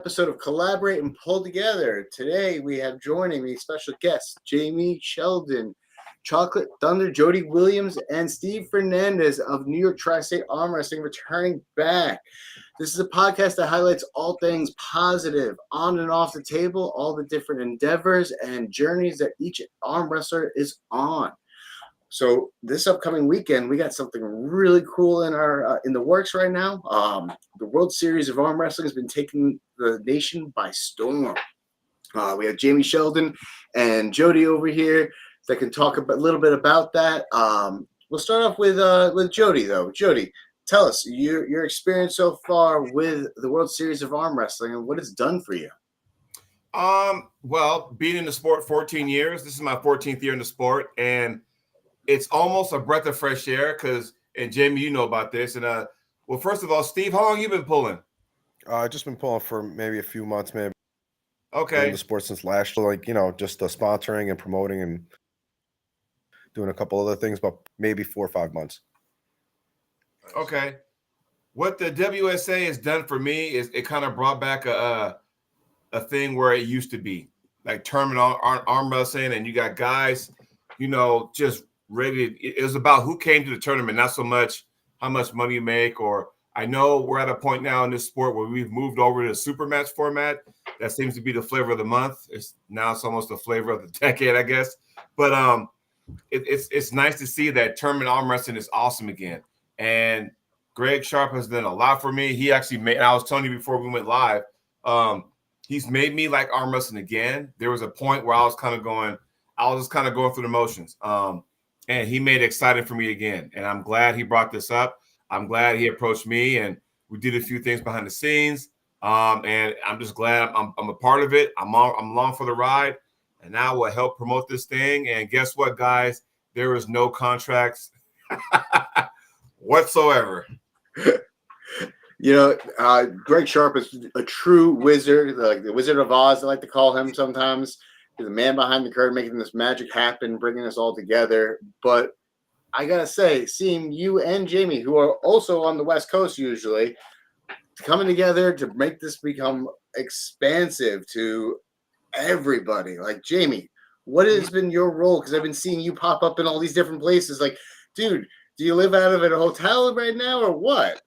Episode of Collaborate and Pull Together. Today we have joining me special guests Jamie Sheldon, Chocolate Thunder, Jody Williams, and Steve Fernandez of New York Tristate Armwrestling returning back. This is a podcast that highlights all things positive on and off the table, all the different endeavors and journeys that each arm wrestler is on. So this upcoming weekend, we got something really cool in the works right now. The World Series of Arm Wrestling has been taking the nation by storm. We have Jamie Sheldon and Jody over here that can talk a little bit about that. We'll start off with Jody, though. Jody, tell us your experience so far with the World Series of Arm Wrestling and what it's done for you. Well, being in the sport 14 years, this is my 14th year in the sport, and it's almost a breath of fresh air because, and Jamie, you know about this. And well, first of all, Steve, how long you been pulling? I've just been pulling for maybe a few months, maybe. Okay. In the sport since last year, just sponsoring and promoting and doing a couple other things, but maybe 4 or 5 months. Okay. What the WSA has done for me is it kind of brought back a thing where it used to be, like tournament arm wrestling, and you got guys, just ready. It was about who came to the tournament, not so much how much money you make. Or I know we're at a point now in this sport where we've moved over to the SuperMatch format. That seems to be the flavor of the month. It's almost the flavor of the decade, I guess. But it's nice to see that tournament arm wrestling is awesome again. And Greg Sharp has done a lot for me. He actually made. I was telling you before we went live. He's made me like arm wrestling again. There was a point where I was just kind of going through the motions. And he made it exciting for me again. And I'm glad he brought this up. I'm glad he approached me, and we did a few things behind the scenes. And I'm just glad I'm a part of it. I'm along for the ride, and now we'll help promote this thing. And guess what, guys? There is no contracts whatsoever. Greg Sharp is a true wizard, like the Wizard of Oz, I like to call him sometimes. He's the man behind the curtain, making this magic happen, bringing us all together. But I gotta say, seeing you and Jamie, who are also on the West Coast usually, coming together to make this become expansive to everybody. Like, Jamie, what has been your role? Because I've been seeing you pop up in all these different places. Like, dude, do you live out of a hotel right now or what?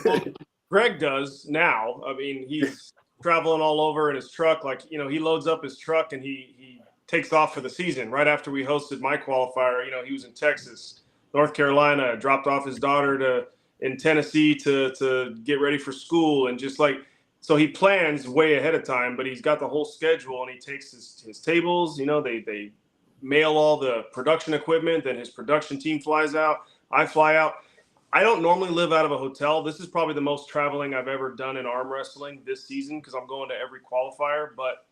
Well, Greg does now. I mean, he's traveling all over in his truck. Like, he loads up his truck and he takes off for the season. Right after we hosted my qualifier, he was in Texas, North Carolina, dropped off his daughter in Tennessee to get ready for school. And so he plans way ahead of time, but he's got the whole schedule, and he takes his tables, they mail all the production equipment, then his production team flies out. I fly out. I don't normally live out of a hotel. This is probably the most traveling I've ever done in arm wrestling this season because I'm going to every qualifier, but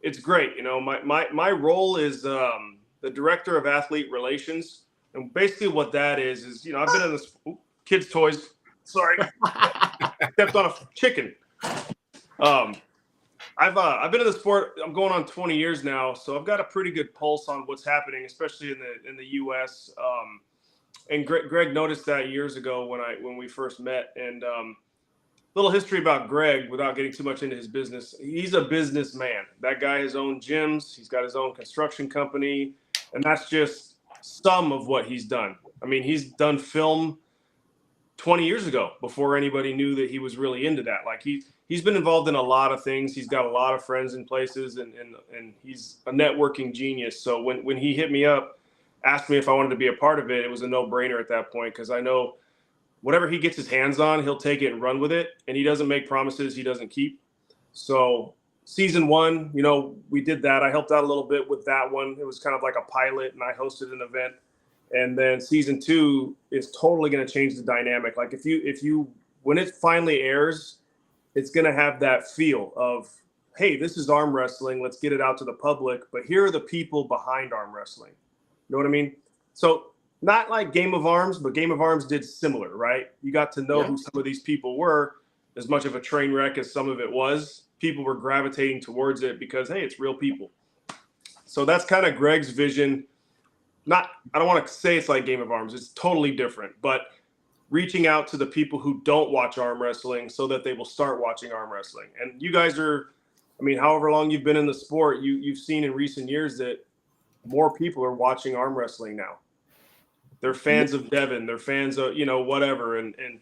it's great. My role is the director of athlete relations. And basically what that is, I've been in this kids' toys. Sorry. Stepped on a chicken. I've been in the sport. I'm going on 20 years now. So I've got a pretty good pulse on what's happening, especially in the US. And Greg noticed that years ago when we first met. And little history about Greg, without getting too much into his business. He's a businessman. That guy has owned gyms. He's got his own construction company, and that's just some of what he's done. I mean, he's done film 20 years ago before anybody knew that he was really into that. Like he's been involved in a lot of things. He's got a lot of friends in places, and he's a networking genius. So when he hit me up, asked me if I wanted to be a part of it, it was a no-brainer at that point because I know whatever he gets his hands on, he'll take it and run with it. And he doesn't make promises he doesn't keep. So season 1, we did that. I helped out a little bit with that one. It was kind of like a pilot, and I hosted an event. And then season 2 is totally going to change the dynamic. Like when it finally airs, it's going to have that feel of, hey, this is arm wrestling. Let's get it out to the public. But here are the people behind arm wrestling. You know what I mean? So not like Game of Arms, but Game of Arms did similar, right? You got to know who some of these people were. As much of a train wreck as some of it was, people were gravitating towards it because, hey, it's real people. So that's kind of Greg's vision. I don't want to say it's like Game of Arms. It's totally different. But reaching out to the people who don't watch arm wrestling so that they will start watching arm wrestling. And you guys are, I mean, however long you've been in the sport, you've seen in recent years that more people are watching arm wrestling now. They're fans of Devin. They're fans of, whatever. And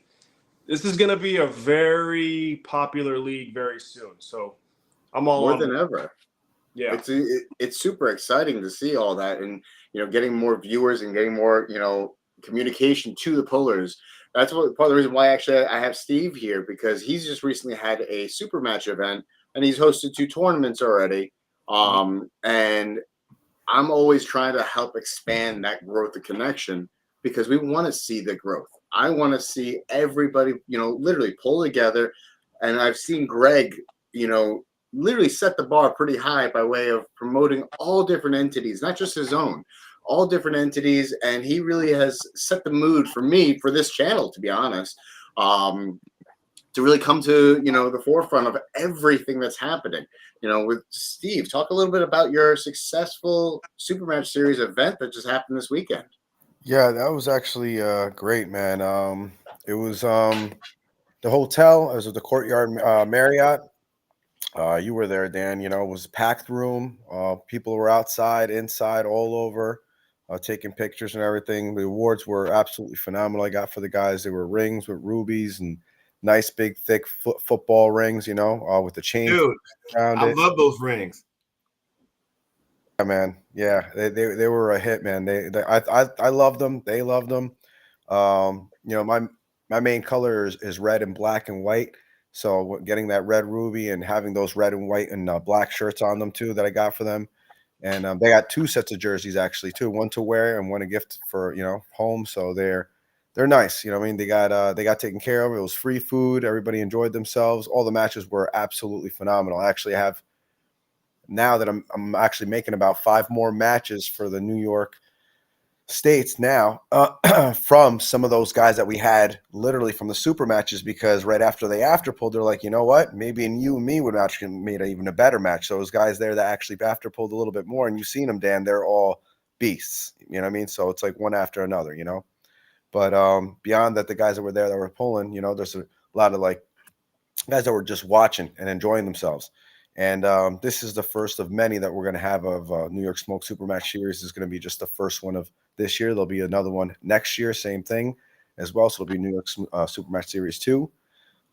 this is going to be a very popular league very soon. So I'm all more on than it. ever. Yeah. It's super exciting to see all that, and getting more viewers and getting more communication to the pullers. That's part of the reason why actually I have Steve here, because he's just recently had a SuperMatch event and he's hosted 2 tournaments already. And I'm always trying to help expand that growth and connection, because we want to see the growth. I want to see everybody, literally pull together. And I've seen Greg, literally set the bar pretty high by way of promoting all different entities, not just his own, all different entities. And he really has set the mood for me, for this channel, to be honest, to really come to, the forefront of everything that's happening. With Steve, talk a little bit about your successful SuperMatch series event that just happened this weekend. Yeah, that was actually great, man. It was the hotel. It was at the Courtyard Marriott. You were there, Dan. It was a packed room. People were outside, inside, all over, taking pictures and everything. The awards were absolutely phenomenal. I got for the guys. There were rings with rubies and nice, big, thick football rings, with the chain. Dude, I love those rings. Yeah, man. Yeah, they were a hit, man. I loved them. They loved them. My main color is red and black and white. So getting that red ruby and having those red and white and black shirts on them too that I got for them, and they got 2 sets of jerseys actually too, one to wear and one a gift for home. So they're nice. They got taken care of. It was free food. Everybody enjoyed themselves. All the matches were absolutely phenomenal. I actually have, now that I'm actually making about 5 more matches for the New York States now from some of those guys that we had literally from the super matches, because right after they after pulled, they're like, you know what, maybe you and me would actually made even a better match. So those guys there that actually after pulled a little bit more, and you've seen them, Dan, they're all beasts. You know what I mean? So it's like one after another, But beyond that, the guys that were there that were pulling, there's a lot of like guys that were just watching and enjoying themselves. And this is the first of many that we're going to have of New York Smoke SuperMatch series. Is going to be just the first one of this year. There'll be another one next year, same thing as well. So it'll be New York SuperMatch Series 2.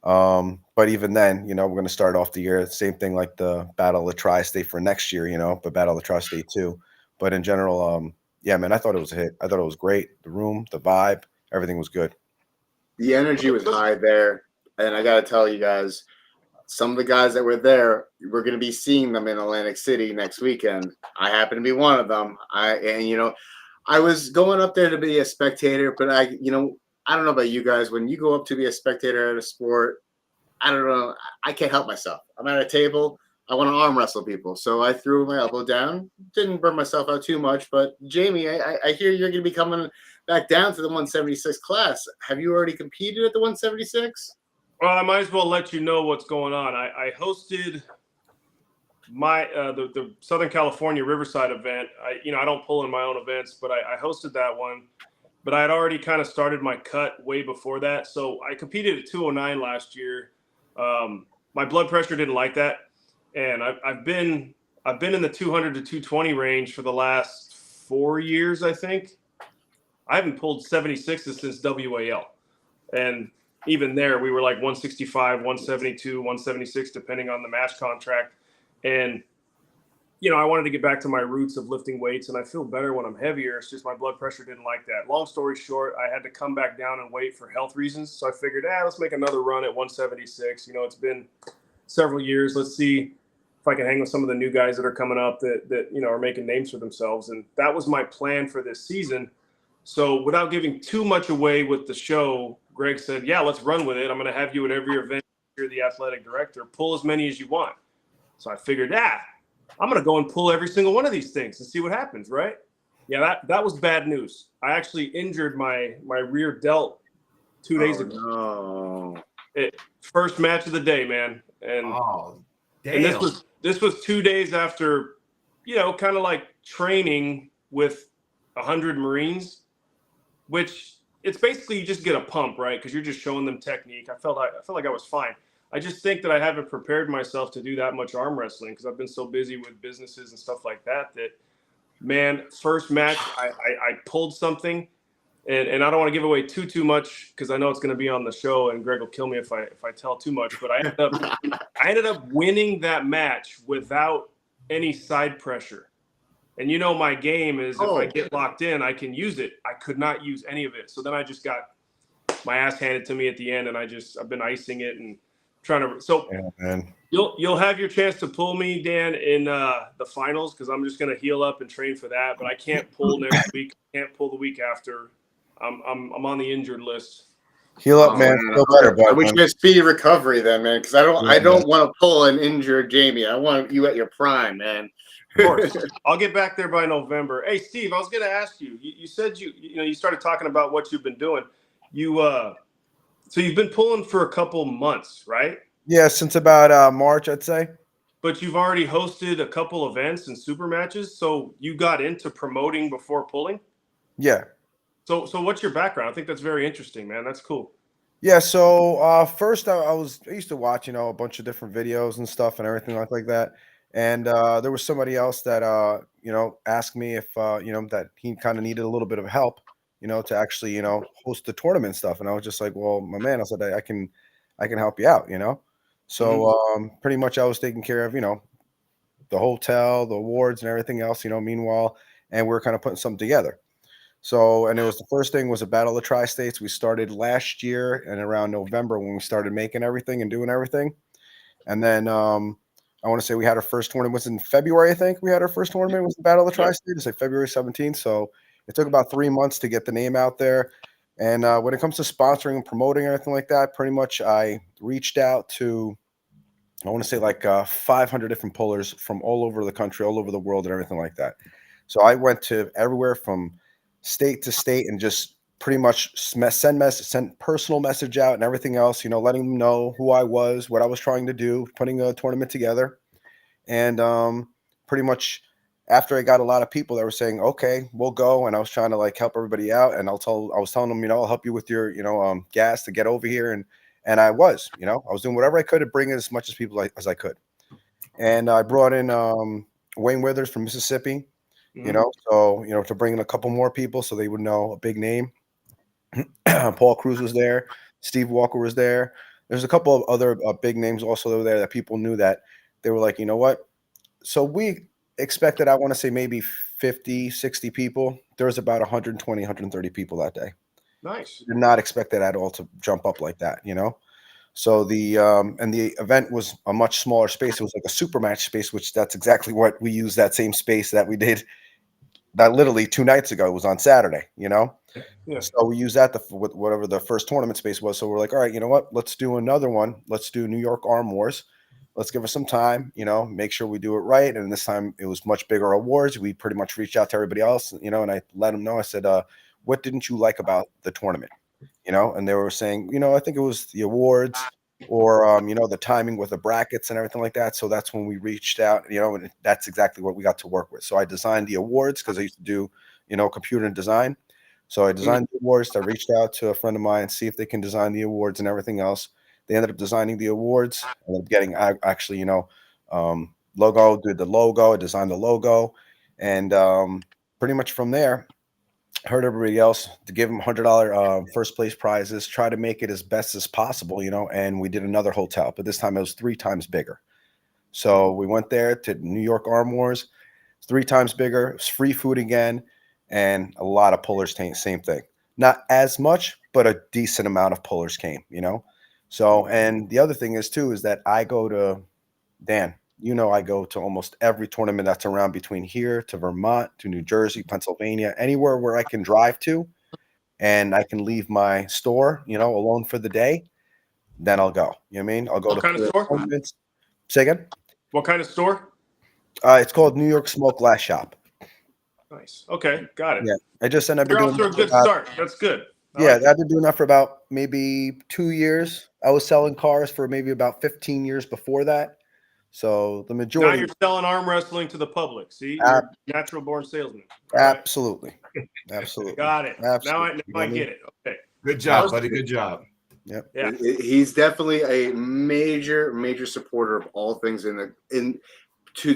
But even then, we're going to start off the year, same thing like the Battle of the Tri-State for next year, but Battle of the Tri-State 2. But in general, yeah, man, I thought it was a hit. I thought it was great. The room, the vibe, everything was good. The energy was high there. And I got to tell you guys, some of the guys that were there, we're going to be seeing them in Atlantic City next weekend. I happen to be one of them. I was going up there to be a spectator, but I don't know about you guys. When you go up to be a spectator at a sport, I don't know. I can't help myself. I'm at a table. I want to arm wrestle people. So I threw my elbow down. Didn't burn myself out too much. But Jamie, I hear you're going to be coming back down to the 176 class. Have you already competed at the 176? Well, I might as well let you know what's going on. I hosted the Southern California Riverside event. I don't pull in my own events, but I hosted that one. But I had already kind of started my cut way before that. So I competed at 209 last year. My blood pressure didn't like that, and I've been in the 200 to 220 range for the last 4 years, I think. I haven't pulled 76s since WAL, and even there, we were like 165, 172, 176, depending on the match contract. And, I wanted to get back to my roots of lifting weights, and I feel better when I'm heavier. It's just my blood pressure didn't like that. Long story short, I had to come back down and weight for health reasons. So I figured, let's make another run at 176. It's been several years. Let's see if I can hang with some of the new guys that are coming up that are making names for themselves. And that was my plan for this season. So without giving too much away with the show, Greg said, yeah, let's run with it. I'm going to have you at every event. You're the athletic director. Pull as many as you want. So I figured, I'm going to go and pull every single one of these things and see what happens, right? Yeah, that was bad news. I actually injured my rear delt 2 days ago. No. First match of the day, man. And, damn. And this was 2 days after, kind of like training with 100 Marines, which it's basically you just get a pump, right? Because you're just showing them technique. I felt like I was fine. I just think that I haven't prepared myself to do that much arm wrestling because I've been so busy with businesses and stuff like that. That, man, first match I pulled something, and I don't want to give away too much because I know it's going to be on the show, and Greg will kill me if I tell too much. But I ended up winning that match without any side pressure. And you know my game is if I get locked in, I can use it. I could not use any of it. So then I just got my ass handed to me at the end, and I've been icing it and trying to. So you'll have your chance to pull me, Dan, in the finals because I'm just gonna heal up and train for that. But I can't pull next week. Can't pull the week after. I'm on the injured list. Heal up, man. Feel better, I wish you had speedy recovery then, man. Because I don't want to pull an injured Jamie. I want you at your prime, man. Of course. I'll get back there by November. Hey, Steve, I was going to ask you. You said you started talking about what you've been doing. So you've been pulling for a couple months, right? Yeah, since about March, I'd say. But you've already hosted a couple events and super matches, so you got into promoting before pulling? Yeah. So what's your background? I think that's very interesting, man. That's cool. Yeah, so first I used to watch, a bunch of different videos and stuff and everything like that. And there was somebody else that asked me if that he kind of needed a little bit of help, to actually host the tournament stuff. And I was just like, well, my man, I said I can help you out, So pretty much I was taking care of the hotel, the awards, and everything else. Meanwhile, and we were kind of putting something together. So, and it was the first thing was a Battle of the Tri-States. We started last year and around November when we started making everything and doing everything. And then I want to say we had our first tournament was in February. I think we had our first tournament was the Battle of the Tri-States. It's like February 17th. So it took about 3 months to get the name out there. And when it comes to sponsoring and promoting everything like that, pretty much I reached out to, I want to say like 500 different pullers from all over the country, all over the world and everything like that. So I went to everywhere from state to state and just pretty much send personal message out and everything else, letting them know who I was, what I was trying to do, putting a tournament together. And pretty much after I got a lot of people that were saying, okay, we'll go. And I was trying to like help everybody out. And I was telling them, I'll help you with your, gas to get over here. And I was doing whatever I could to bring in as much as people as I could. And I brought in Wayne Withers from Mississippi. To bring in a couple more people so they would know a big name. Paul Cruz was there. Steve Walker was there. There's a couple of other big names also that were there that people knew that they were like, you know what? So we expected, I want to say maybe 50, 60 people. There was about 120, 130 people that day. Nice. Did not expect that at all to jump up like that, So the and the event was a much smaller space. It was like a SuperMatch space, which that's exactly what we used, that same space that we did that literally 2 nights ago. It was on Saturday, Yeah. So we used that with whatever the first tournament space was. So we're like, all right, you know what? Let's do another one. Let's do New York Arm Wars. Let's give us some time, make sure we do it right. And this time it was much bigger awards. We pretty much reached out to everybody else, and I let them know. I said, what didn't you like about the tournament? And they were saying, I think it was the awards or, the timing with the brackets and everything like that. So that's when we reached out, and that's exactly what we got to work with. So I designed the awards because I used to do, computer and design. So I designed the awards. I reached out to a friend of mine, see if they can design the awards and everything else. They ended up designing the awards. I ended up getting actually, logo, did the logo, I designed the logo. And pretty much from there, heard everybody else to give them $100 first place prizes, try to make it as best as possible, and we did another hotel, but this time it was 3 times bigger. So we went there to New York Arm Wars, 3 times bigger. It was free food again, and a lot of pullers came, same thing. Not as much, but a decent amount of pullers came, So, and the other thing is too, is that I go to, Dan, I go to almost every tournament that's around between here to Vermont, to New Jersey, Pennsylvania, anywhere where I can drive to and I can leave my store, alone for the day, then I'll go. You know what I mean? I'll go What kind of store? Tournaments. Say again? What kind of store? It's called New York Smoke Glass Shop. Nice. Okay. Got it. Yeah. I just ended up You're doing off to a good start. That's good. I've been doing that for about maybe 2 years. I was selling cars for maybe about 15 years before that. So the Now majority. you're selling arm wrestling to the public. See, you're a natural born salesman. All right. Absolutely. Absolutely. Got it. Absolutely. Now I get it. Okay. Good job, buddy. Good job. Yep. Yeah. He's definitely a major supporter of all things to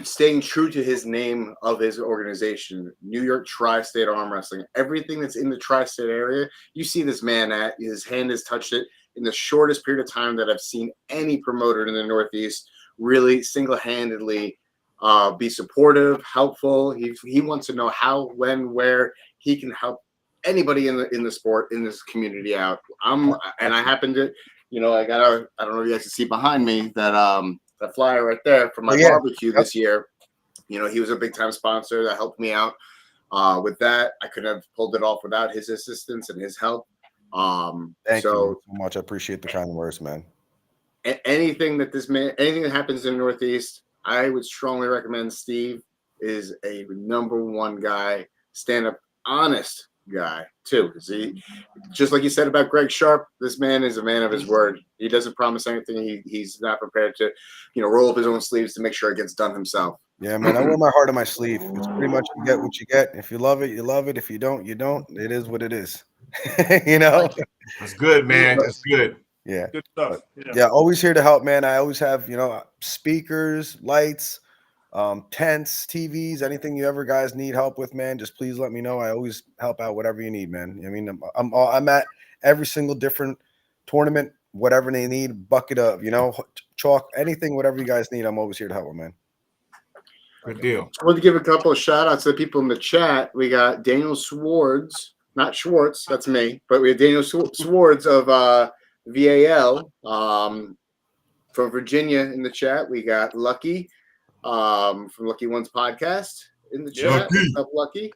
staying true to his name of his organization, New York Tri-State Arm Wrestling. Everything that's in the Tri-State area, you see this man at. His hand has touched it in the shortest period of time that I've seen any promoter in the Northeast really single-handedly be supportive, helpful. He wants to know how, when, where he can help anybody in the sport, in this community out. I happen to, I don't know if you guys can see behind me that flyer right there for my barbecue this year. He was a big time sponsor that helped me out with that. I couldn't have pulled it off without his assistance and his help. Thank you so much. I appreciate the kind words, man. Anything that happens in the Northeast, I would strongly recommend Steve is a number one guy, stand up, honest guy too. Because he, just like you said about Greg Sharp, this man is a man of his word. He doesn't promise anything. He's not prepared to, roll up his own sleeves to make sure it gets done himself. Yeah, man. I wear my heart on my sleeve. It's pretty much you get what you get. If you love it, you love it. If you don't, you don't. It is what it is. That's good, man. That's good. Yeah. Good stuff. Yeah, always here to help, man. I always have, speakers, lights, tents, TVs, anything you ever guys need help with, man. Just please let me know. I always help out whatever you need, man. I mean, I'm at every single different tournament, whatever they need, bucket of, chalk, anything, whatever you guys need. I'm always here to help, man. Good deal. I want to give a couple of shout outs to the people in the chat. We got Daniel Swartz, not Schwartz, that's me, but we have Daniel Swartz of VAL from Virginia in the chat. We got Lucky from Lucky One's podcast in the chat. What's up, Lucky?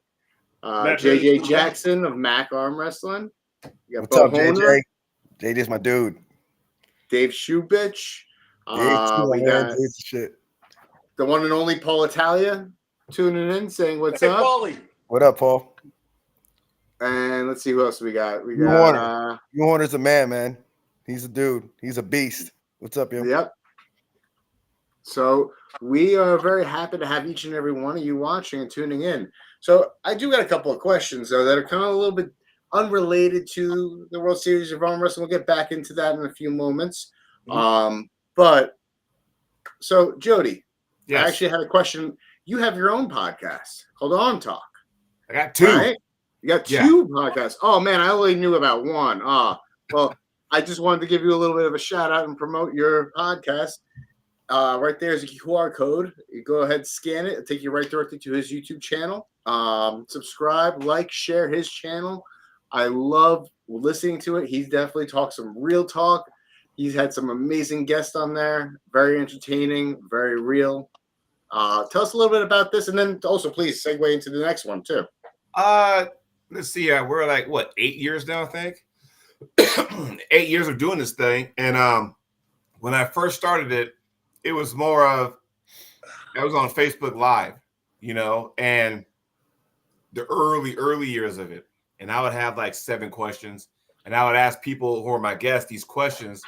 JJ Jackson of Mac Arm Wrestling. What's up, JJ? JJ's my dude. Dave Shubich. We got the one and only Paul Italia tuning in, saying what's up. Paulie. What up, Paul? And let's see who else we got. We got Horner. Horner's a man. He's a dude. He's a beast. What's up, yo? Yep. So we are very happy to have each and every one of you watching and tuning in. So I do got a couple of questions, though, that are kind of a little bit unrelated to the World Series of Arm Wrestling. We'll get back into that in a few moments. So Jody, I actually had a question. You have your own podcast called On Talk. I got two. Right? You got two podcasts. Oh, man, I only knew about one. Well, I just wanted to give you a little bit of a shout out and promote your podcast. Right there is a QR code. You go ahead, scan it. It'll take you right directly to his YouTube channel. Subscribe, like, share his channel. I love listening to it. He definitely talks some real talk. He's had some amazing guests on there. Very entertaining, very real. Tell us a little bit about this, and then also please segue into the next one too. Let's see. We're like 8 years now, I think. 8 years of doing this thing, and when I first started it, it was more of I was on Facebook Live, and the early years of it, and I would have like 7 questions, and I would ask people who are my guests these questions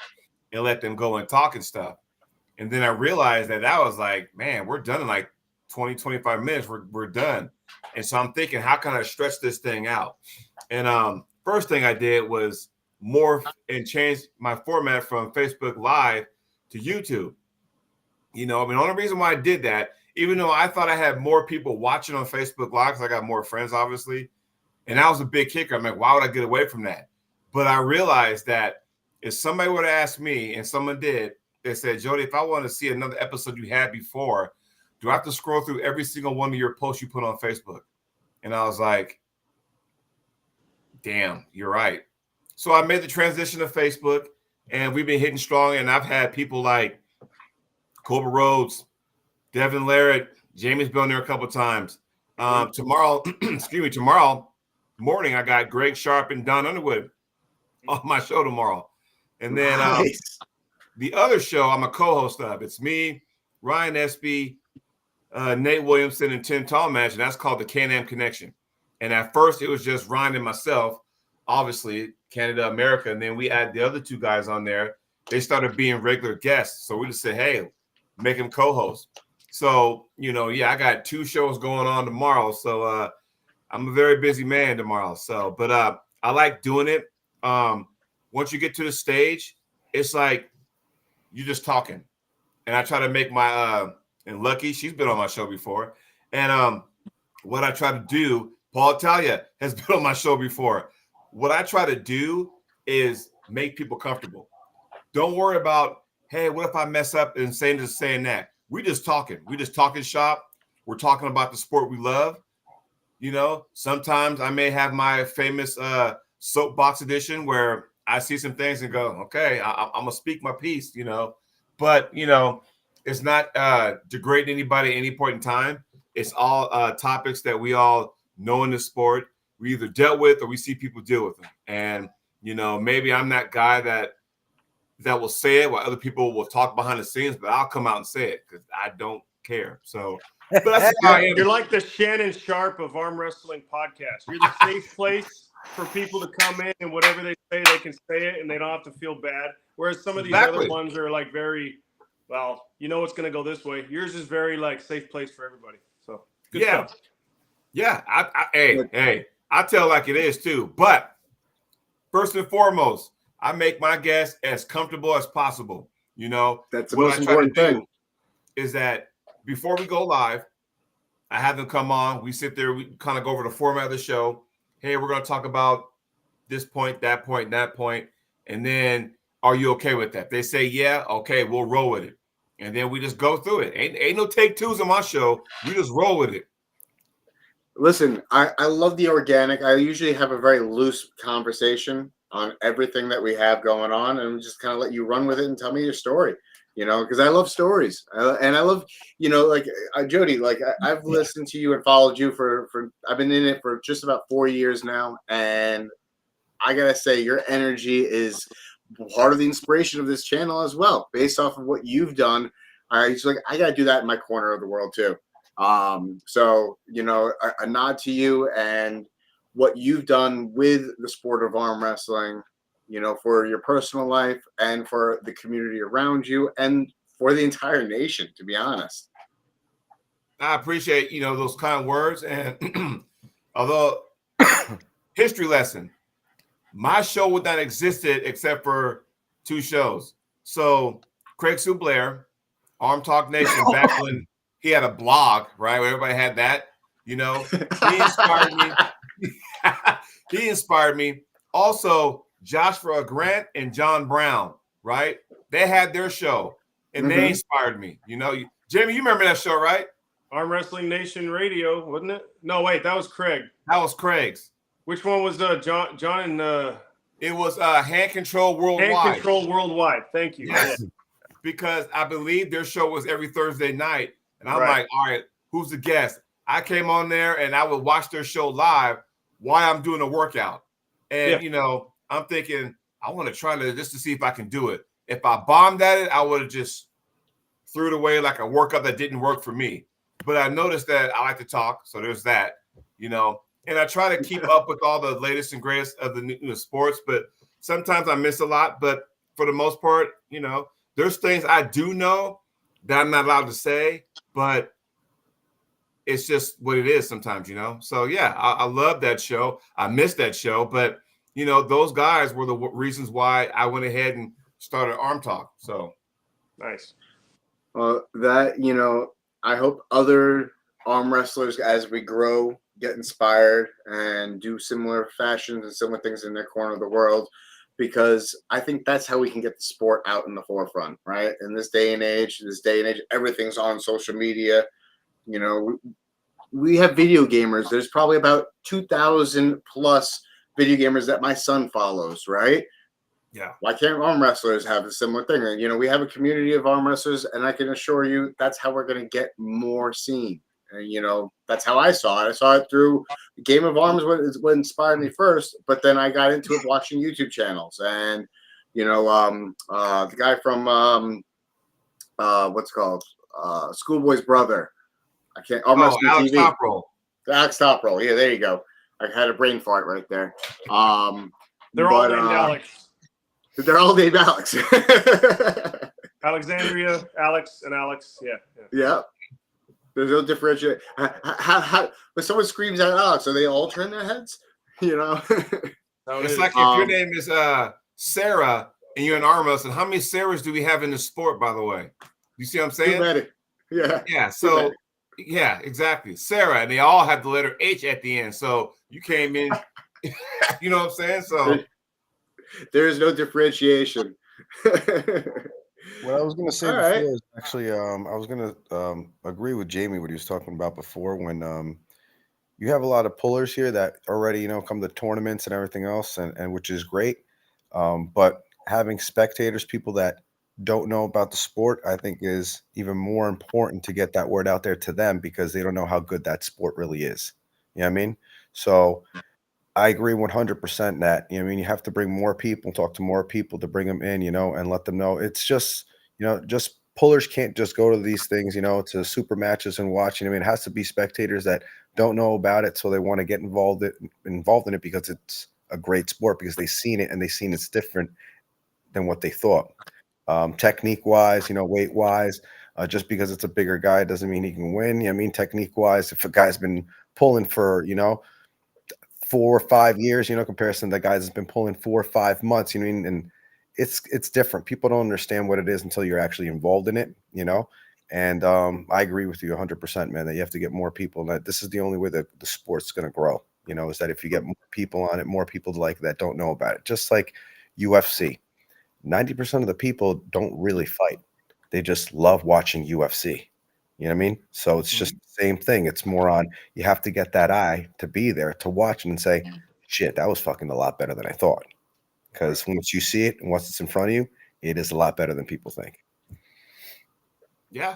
and let them go and talk and stuff. And then I realized that was like, man, we're done in like 20, 25 minutes. We're done. And so I'm thinking, how can I stretch this thing out? And first thing I did was morph and change my format from Facebook Live to YouTube. The only reason why I did that, even though I thought I had more people watching on Facebook Live, because I got more friends, obviously, and that was a big kicker. I'm like, why would I get away from that? But I realized that if somebody would have asked me, and someone did, they said, Jody, if I want to see another episode you had before, do I have to scroll through every single one of your posts you put on Facebook? And I was like, damn, you're right. So I made the transition to Facebook, and we've been hitting strong. And I've had people like Cobra Rhodes, Devin Larrett, Jamie's been on there a couple of times. Tomorrow morning, I got Greg Sharp and Don Underwood on my show tomorrow. And then the other show I'm a co-host of, it's me, Ryan Espy, Nate Williamson, and Tim Tallmatch, and that's called the Can-Am Connection. And at first, it was just Ryan and myself, obviously, Canada, America, and then we add the other 2 guys on there. They started being regular guests. So we just said, hey, make him co-host. So, I got 2 shows going on tomorrow. So I'm a very busy man tomorrow. So, but I like doing it. Once you get to the stage, it's like you're just talking. And I try to make my and Lucky, she's been on my show before. And what I try to do, Paul Talia has been on my show before. What I try to do is make people comfortable. Don't worry about, hey, what if I mess up and saying this, saying that? We just talking. We just talking shop. We're talking about the sport we love. Sometimes I may have my famous soapbox edition where I see some things and go, okay, I'm going to speak my piece, But, it's not degrading anybody at any point in time. It's all topics that we all know in the sport. We either dealt with or we see people deal with them. And, maybe I'm that guy that will say it while other people will talk behind the scenes, but I'll come out and say it because I don't care. So, but that's how I am. You're like the Shannon Sharp of arm wrestling podcast. You're the safe place for people to come in and whatever they say, they can say it and they don't have to feel bad. Whereas some of these other ones are like very, well, it's going to go this way. Yours is very like safe place for everybody. So good stuff. Yeah. Hey, I tell like it is too. But first and foremost, I make my guests as comfortable as possible. That's the most important thing. Is that before we go live, I have them come on. We sit there. We kind of go over the format of the show. Hey, we're going to talk about this point, that point, that point. And then, are you okay with that? They say, yeah, okay, we'll roll with it. And then we just go through it. Ain't no take twos on my show. We just roll with it. Listen, I love the organic. I usually have a very loose conversation on everything that we have going on and just kind of let you run with it and tell me your story, because I love stories. And I love, Jody, I've listened to you and followed you for I've been in it for just about 4 years now. And I got to say, your energy is part of the inspiration of this channel as well, based off of what you've done. I got to do that in my corner of the world too. So, a nod to you and what you've done with the sport of arm wrestling, for your personal life and for the community around you and for the entire nation, to be honest. I appreciate, those kind words. And although history lesson, my show would not existed except for 2 shows. So Craig Sue Blair, Arm Talk Nation, back when he had a blog, right? Where everybody had that, he inspired me. He inspired me. Also, Joshua Grant and John Brown, right? They had their show, and they inspired me. Jamie, you remember that show, right? Arm Wrestling Nation Radio, wasn't it? No, wait, that was Craig. That was Craig's. Which one was John and It was Hand Control Worldwide. Hand Control Worldwide. Thank you. Yes. Because I believe their show was every Thursday night. And I'm like, all right, who's the guest? I came on there and I would watch their show live while I'm doing a workout. And, I'm thinking, I want to try just to see if I can do it. If I bombed at it, I would have just threw it away like a workout that didn't work for me. But I noticed that I like to talk. So there's that, and I try to keep up with all the latest and greatest of the new sports. But sometimes I miss a lot. But for the most part, there's things I do know that I'm not allowed to say. But it's just what it is sometimes, So, yeah, I love that show. I miss that show. But, those guys were the reasons why I went ahead and started Arm Talk. So nice. Well, that, I hope other arm wrestlers, as we grow, get inspired and do similar fashions and similar things in their corner of the world, because I think that's how we can get the sport out in the forefront, right? In this day and age, everything's on social media. We have video gamers. There's probably about 2,000 plus video gamers that my son follows, right? Yeah. Why can't arm wrestlers have a similar thing? And, we have a community of arm wrestlers, and I can assure you that's how we're going to get more seen. And, that's how I saw it. I saw it through Game of Arms, what inspired me first, but then I got into it watching YouTube channels. And, the guy from, what's it called? Schoolboy's brother. I can't. Alex TV. Toprol. Alex Toprol. Yeah, there you go. I had a brain fart right there. They're all named Alex. They're all named Alex. Alexandria, Alex, and Alex. Yeah. Yeah. There's no differentiation. How when someone screams at Alex, are they all turn their heads? You know? It's like if your name is Sarah and you're an arm wrestler, how many Sarahs do we have in the sport, by the way? You see what I'm saying? Too many. Yeah. Yeah. So, yeah, exactly. Sarah, and they all have the letter H at the end. So you came in, you know what I'm saying? So there is no differentiation. What I was going to say All before right. is actually, I was going to agree with Jamie what he was talking about before when you have a lot of pullers here that already, come to tournaments and everything else, and which is great. But having spectators, people that don't know about the sport, I think is even more important to get that word out there to them because they don't know how good that sport really is. You know what I mean? So I agree 100% that, you have to bring more people, talk to more people to bring them in, and let them know. It's just, just pullers can't just go to these things, to super matches and watching. It has to be spectators that don't know about it. So they want to get involved in it because it's a great sport because they've seen it and they've seen it's different than what they thought. Technique wise, weight wise, just because it's a bigger guy doesn't mean he can win. Technique wise, if a guy's been pulling for, 4 or 5 years, comparison to the guys that's been pulling 4 or 5 months, and it's different. People don't understand what it is until you're actually involved in it, and I agree with you 100%, man, that you have to get more people, and that this is the only way that the sport's going to grow, is that if you get more people on it, more people like that don't know about it. Just like UFC, 90% of the people don't really fight. They just love watching UFC. You know what I mean? So it's just the same thing. It's more on, you have to get that eye to be there to watch and say, shit, that was fucking a lot better than I thought. Because once you see it and once it's in front of you, it is a lot better than people think. yeah.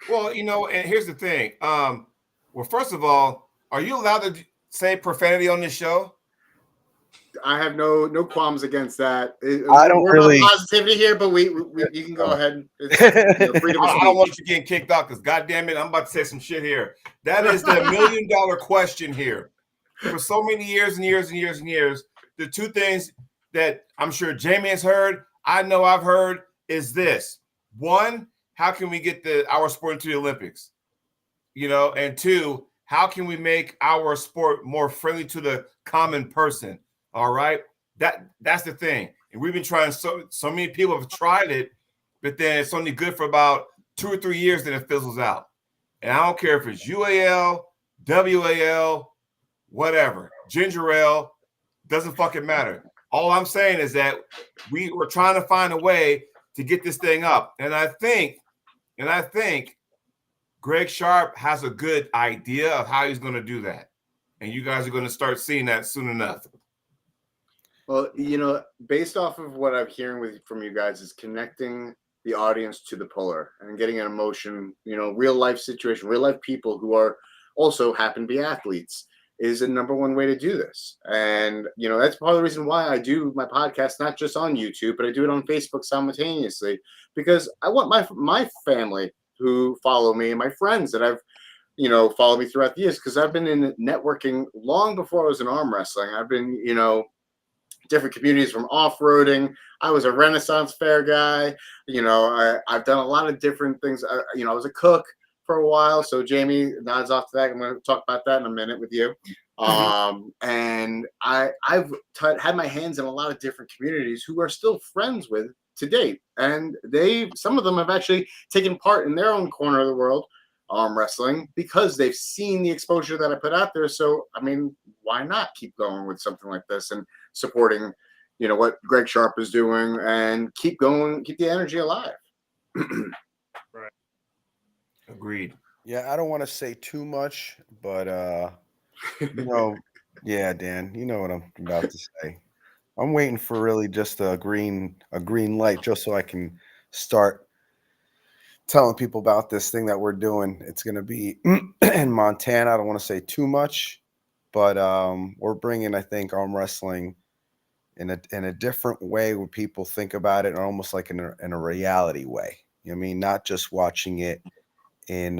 Well, and here's the thing. Well, first of all, are you allowed to say profanity on this show? I have no qualms against that. I don't We're really about positivity here, but we you can go ahead. It's, freedom of I speech. don't want you getting kicked off because, goddamn it, I'm about to say some shit here. That is the $1 million question here. For so many years and years and years and years, the two things that I'm sure Jamie has heard, I know I've heard, is this: one, how can we get our sport into the Olympics? And two, how can we make our sport more friendly to the common person? All right, that's the thing. And we've been trying. So many people have tried it, but then it's only good for about 2 or 3 years, then it fizzles out. And I don't care if it's UAL, WAL, whatever, ginger ale, doesn't fucking matter. All I'm saying is that we were trying to find a way to get this thing up, and I think Greg Sharp has a good idea of how he's going to do that, and you guys are going to start seeing that soon enough. Well, based off of what I'm hearing from you guys is connecting the audience to the puller and getting an emotion, real life situation, real life people who are also happen to be athletes is the number one way to do this. And, that's part of the reason why I do my podcast, not just on YouTube, but I do it on Facebook simultaneously, because I want my family who follow me and my friends that I've, followed me throughout the years, because I've been in networking long before I was in arm wrestling. I've been, different communities from off-roading. I was a Renaissance fair guy. I've done a lot of different things. I was a cook for a while. So Jamie nods off to that. I'm going to talk about that in a minute with you. And I've had my hands in a lot of different communities who are still friends with to date. And some of them have actually taken part in their own corner of the world, arm wrestling, because they've seen the exposure that I put out there. So, why not keep going with something like this and supporting, what Greg Sharp is doing, and keep going, keep the energy alive. Right. Agreed. Yeah, I don't want to say too much, but yeah, Dan, you know what I'm about to say. I'm waiting for really just a green light, just so I can start telling people about this thing that we're doing. It's going to be in Montana. I don't want to say too much, but we're bringing, I think, arm wrestling in a different way where people think about it, almost like in a reality way. Not just watching it in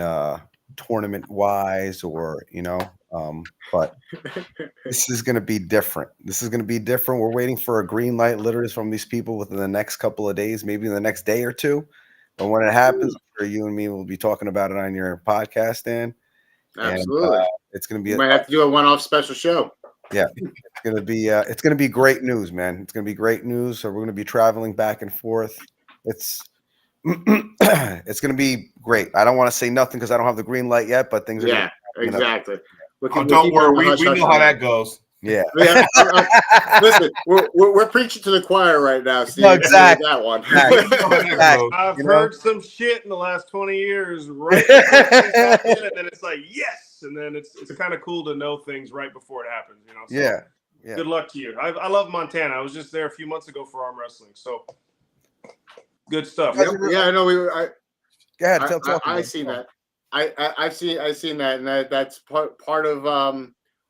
tournament wise or, but this is going to be different. We're waiting for a green light literally from these people within the next couple of days, maybe in the next day or two. But when it happens, I'm sure you and me will be talking about it on your podcast, Dan. Absolutely. And, it's going to be. You might have to do a one-off special show. Yeah, it's going to be great news, man. It's going to be great news. So we're going to be traveling back and forth. It's it's going to be great. I don't want to say nothing because I don't have the green light yet, but things are exactly. Don't worry, we know how that goes. Yeah. Listen, we're preaching to the choir right now, Steve. No, exactly. That one. Exactly. I've heard some shit in the last 20 years, right? And then it's like, yes, and then it's kind of cool to know things right before it happens, So yeah. Good luck to you. I love Montana. I was just there a few months ago for arm wrestling, so good stuff. Yeah, I know. Go ahead. I've seen that. I've seen that, and that's part of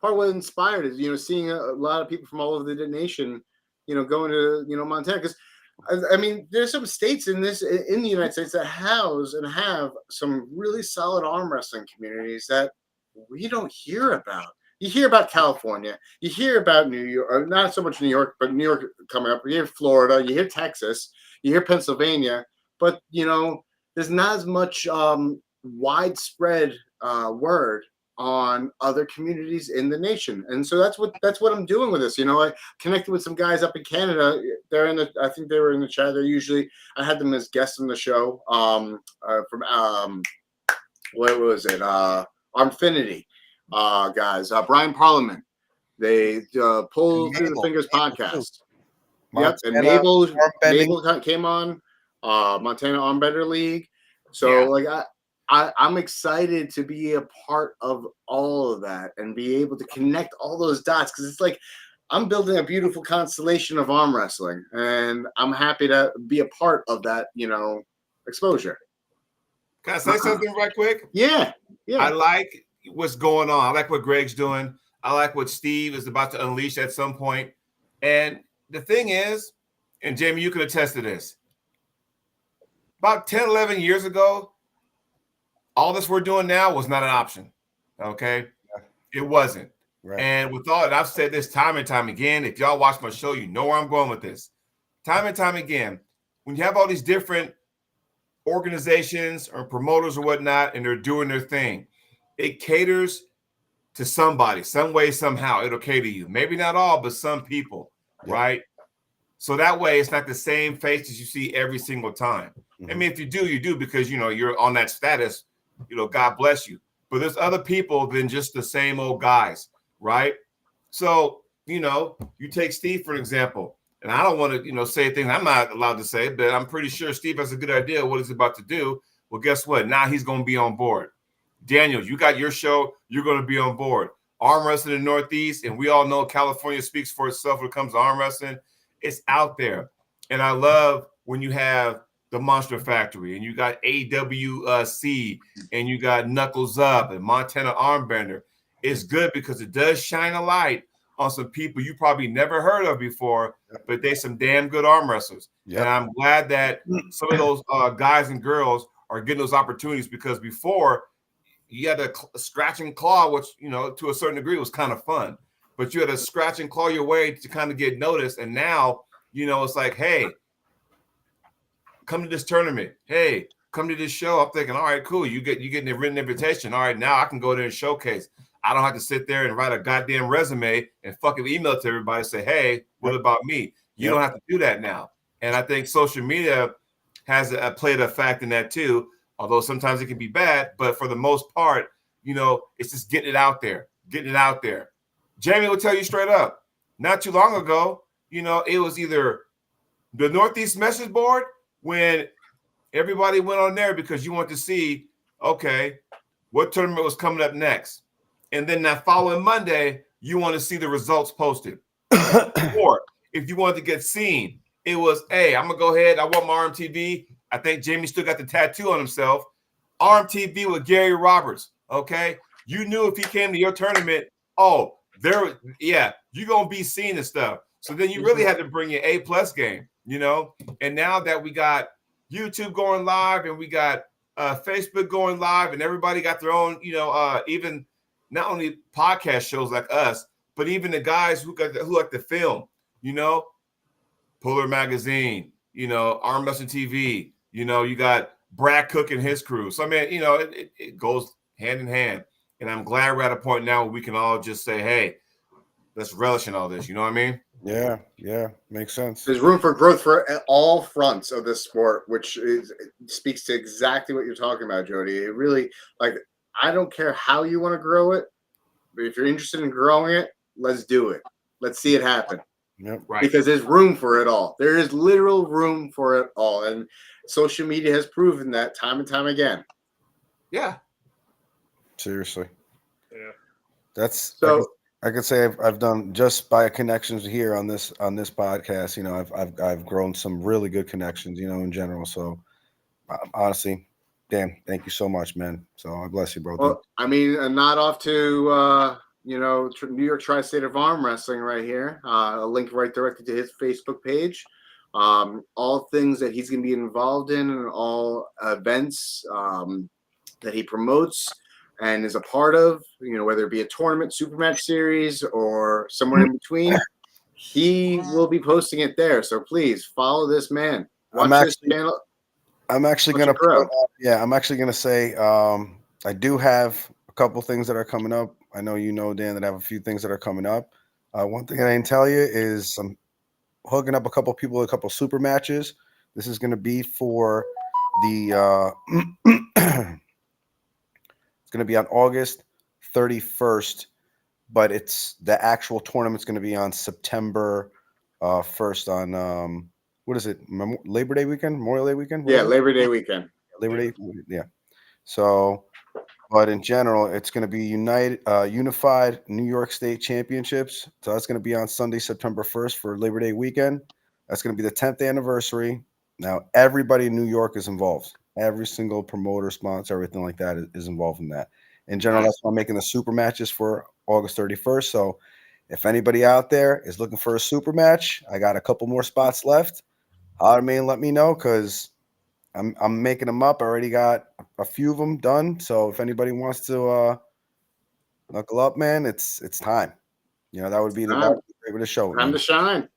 what inspired is seeing a lot of people from all over the nation going to Montana, because I mean there's some states in the United States that house and have some really solid arm wrestling communities that we don't hear about. You hear about California, you hear about New York, or not so much New York, but New York coming up. You hear Florida, you hear Texas, you hear Pennsylvania, but there's not as much widespread word on other communities in the nation. And so that's what I'm doing with this. I connected with some guys up in Canada. I think they were in the chat. I had them as guests on the show from what was it? Armfinity guys. Brian Parliament. They Pull Through the Fingers podcast. Yep. And Mabel came on Montana Armbender League. So I'm excited to be a part of all of that and be able to connect all those dots, because it's like I'm building a beautiful constellation of arm wrestling, and I'm happy to be a part of that, exposure. Can I say something right quick? Yeah. I like what's going on. I like what Greg's doing. I like what Steve is about to unleash at some point. And the thing is, and Jamie, you can attest to this, about 10, 11 years ago, all this we're doing now was not an option, okay? It wasn't. Right. And with all, and I've said this time and time again, if y'all watch my show, you know where I'm going with this. Time and time again, when you have all these different organizations or promoters or whatnot, and they're doing their thing, it caters to somebody, some way, somehow. It'll cater to you. Maybe not all, but some people, right? So that way, it's not the same faces you see every single time. I mean, if you do, you do, because, you're on that status. God bless you. But there's other people than just the same old guys, right? So, you take Steve, for example, and I don't want to, say things I'm not allowed to say, but I'm pretty sure Steve has a good idea what he's about to do. Well, guess what? Now he's going to be on board. Daniel, you got your show. You're going to be on board. Arm wrestling in the Northeast, and we all know California speaks for itself when it comes to arm wrestling. It's out there. And I love when you have the Monster Factory, and you got AWC, and you got Knuckles Up and Montana Armbender. It's good because it does shine a light on some people you probably never heard of before, but they're some damn good arm wrestlers. Yep. And I'm glad that some of those guys and girls are getting those opportunities, because before you had to scratch and claw, which, to a certain degree was kind of fun, but you had to scratch and claw your way to kind of get noticed. And now, it's like, hey, come to this tournament. Hey, come to this show. I'm thinking, all right, cool. You getting a written invitation. All right, now I can go there and showcase. I don't have to sit there and write a goddamn resume and fucking email it to everybody and say, hey, what about me? You don't have to do that now. And I think social media has played a fact in that too, although sometimes it can be bad. But for the most part, it's just getting it out there. Jamie will tell you straight up, not too long ago, it was either the Northeast message board when everybody went on there because you want to see, okay, what tournament was coming up next. And then that following Monday, you want to see the results posted. Or if you wanted to get seen, it was, hey, I'm going to go ahead. I want my RMTV. I think Jamie still got the tattoo on himself. RMTV with Gary Roberts, okay? You knew if he came to your tournament, you're going to be seen and stuff. So then you really had to bring your A+ game, And now that we got YouTube going live and we got Facebook going live, and everybody got their own, even not only podcast shows like us, but even the guys who like to film, Puller Magazine, Arm Wrestling TV, you got Brad Cook and his crew. So, I mean, it goes hand in hand. And I'm glad we're at a point now where we can all just say, hey, let's relish in all this. You know what I mean? Yeah, makes sense. There's room for growth for all fronts of this sport, which speaks to exactly what you're talking about, Jody. It really, I don't care how you want to grow it, but if you're interested in growing it, let's do it. Let's see it happen. Yep. Right. Because there's room for it all. There is literal room for it all. And social media has proven that time and time again. Yeah. Seriously. Yeah. That's so. I could say I've done just by connections here on this podcast. I've grown some really good connections, in general. So honestly, damn, thank you so much, man. So I bless you, bro. Well, I mean, a nod off to New York Tri-State of Arm Wrestling right here. A link right directly to his Facebook page. All things that he's going to be involved in, and all events that he promotes and is a part of, whether it be a tournament, SuperMatch series, or somewhere in between, he will be posting it there. So please follow this man. Watch his channel. I'm actually going to say I do have a couple things that are coming up. I know Dan, that I have a few things that are coming up. One thing I didn't tell you is I'm hooking up a couple people with a couple super matches. This is going to be for the it's going to be on August 31st, but the actual tournament's going to be on September 1st on what is it? Labor Day weekend? Memorial Day weekend? Yeah, Labor Day weekend. Labor Day, yeah. So, but in general, it's going to be Unified New York State Championships. So that's going to be on Sunday, September 1st for Labor Day weekend. That's going to be the 10th anniversary. Now, everybody in New York is involved. Every single promoter, sponsor, everything like that is involved in that. In general, that's why I'm making the super matches for August 31st. So if anybody out there is looking for a super match, I got a couple more spots left. Holler at me and let me know, because I'm making them up. I already got a few of them done. So if anybody wants to knuckle up, man, it's time. That would be the show. Time to shine.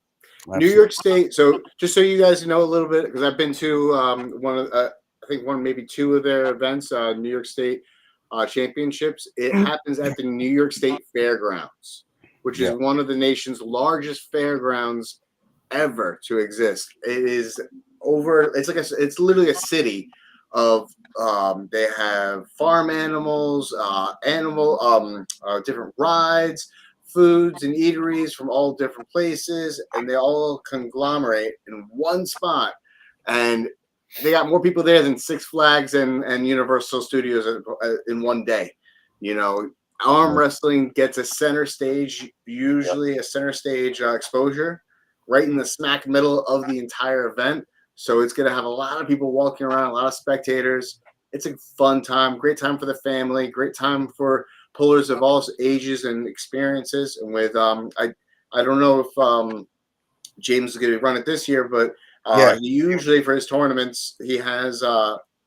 Absolutely. New York State. So just so you guys know a little bit, because I've been to I think maybe two of their events, New York State championships. It happens at the New York State Fairgrounds, which is one of the nation's largest fairgrounds ever to exist. It is it's literally a city of they have farm animals, different rides, foods and eateries from all different places, and they all conglomerate in one spot. And they got more people there than Six Flags and Universal Studios in one day. Arm wrestling gets a center stage, usually a center stage exposure, right in the smack middle of the entire event. So it's going to have a lot of people walking around, a lot of spectators. It's a fun time, great time for the family, great time for pullers of all ages and experiences. And with I don't know if James is going to run it this year, but he usually for his tournaments he has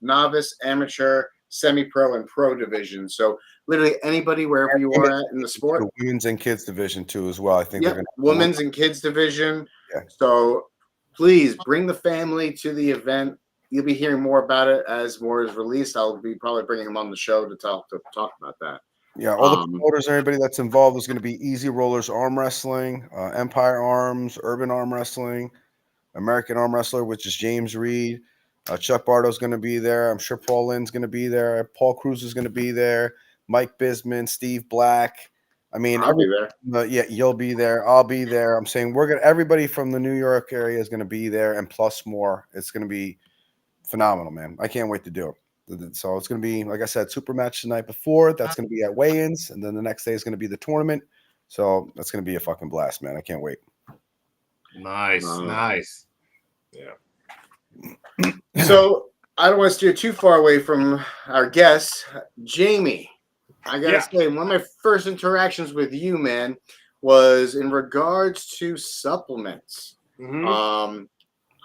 novice, amateur, semi-pro, and pro division. So literally anybody wherever you are at in the sport. The women's and kids division too as well. I think women's and kids division. Yeah. So please bring the family to the event. You'll be hearing more about it as more is released. I'll be probably bringing him on the show to talk about that. Yeah, all the promoters, everybody that's involved is going to be Easy Rollers Arm Wrestling, Empire Arms, Urban Arm Wrestling, American Arm Wrestler, which is James Reed. Chuck Bardo's going to be there. I'm sure Paul Lynn's going to be there. Paul Cruz is going to be there. Mike Bisman, Steve Black. I mean, I'll be there. Yeah, you'll be there. I'll be there. I'm saying everybody from the New York area is going to be there, and plus more. It's going to be phenomenal, man. I can't wait to do it. So it's going to be, like I said, super match the night before. That's going to be at weigh-ins, and then the next day is going to be the tournament. So that's going to be a fucking blast, man. I can't wait. Nice. Yeah. So I don't want to steer too far away from our guest, Jamie. I gotta say, one of my first interactions with you, man, was in regards to supplements. Mm-hmm.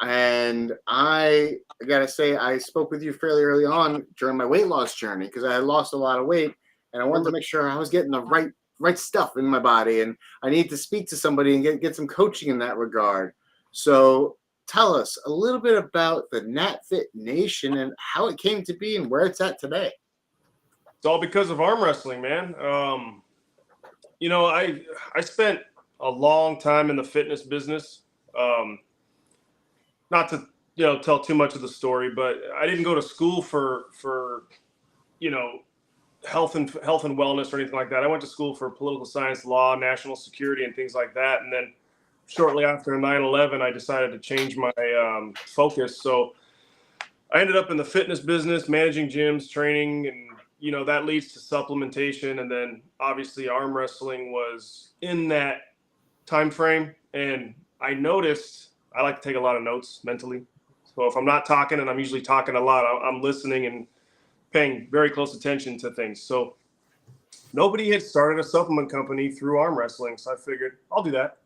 And I gotta say, I spoke with you fairly early on during my weight loss journey because I had lost a lot of weight, and I wanted to make sure I was getting the right stuff in my body, and I need to speak to somebody and get some coaching in that regard. So tell us a little bit about the NatFit Nation and how it came to be and where it's at today. It's all because of arm wrestling, man. I spent a long time in the fitness business. Not to tell too much of the story, but I didn't go to school for health and wellness or anything like that. I went to school for political science, law, national security, and things like that. And then shortly after 9/11, I decided to change my focus. So I ended up in the fitness business, managing gyms, training, and that leads to supplementation. And then obviously arm wrestling was in that time frame. And I noticed I like to take a lot of notes mentally. So if I'm not talking, and I'm usually talking a lot, I'm listening and paying very close attention to things. So nobody had started a supplement company through arm wrestling. So I figured I'll do that.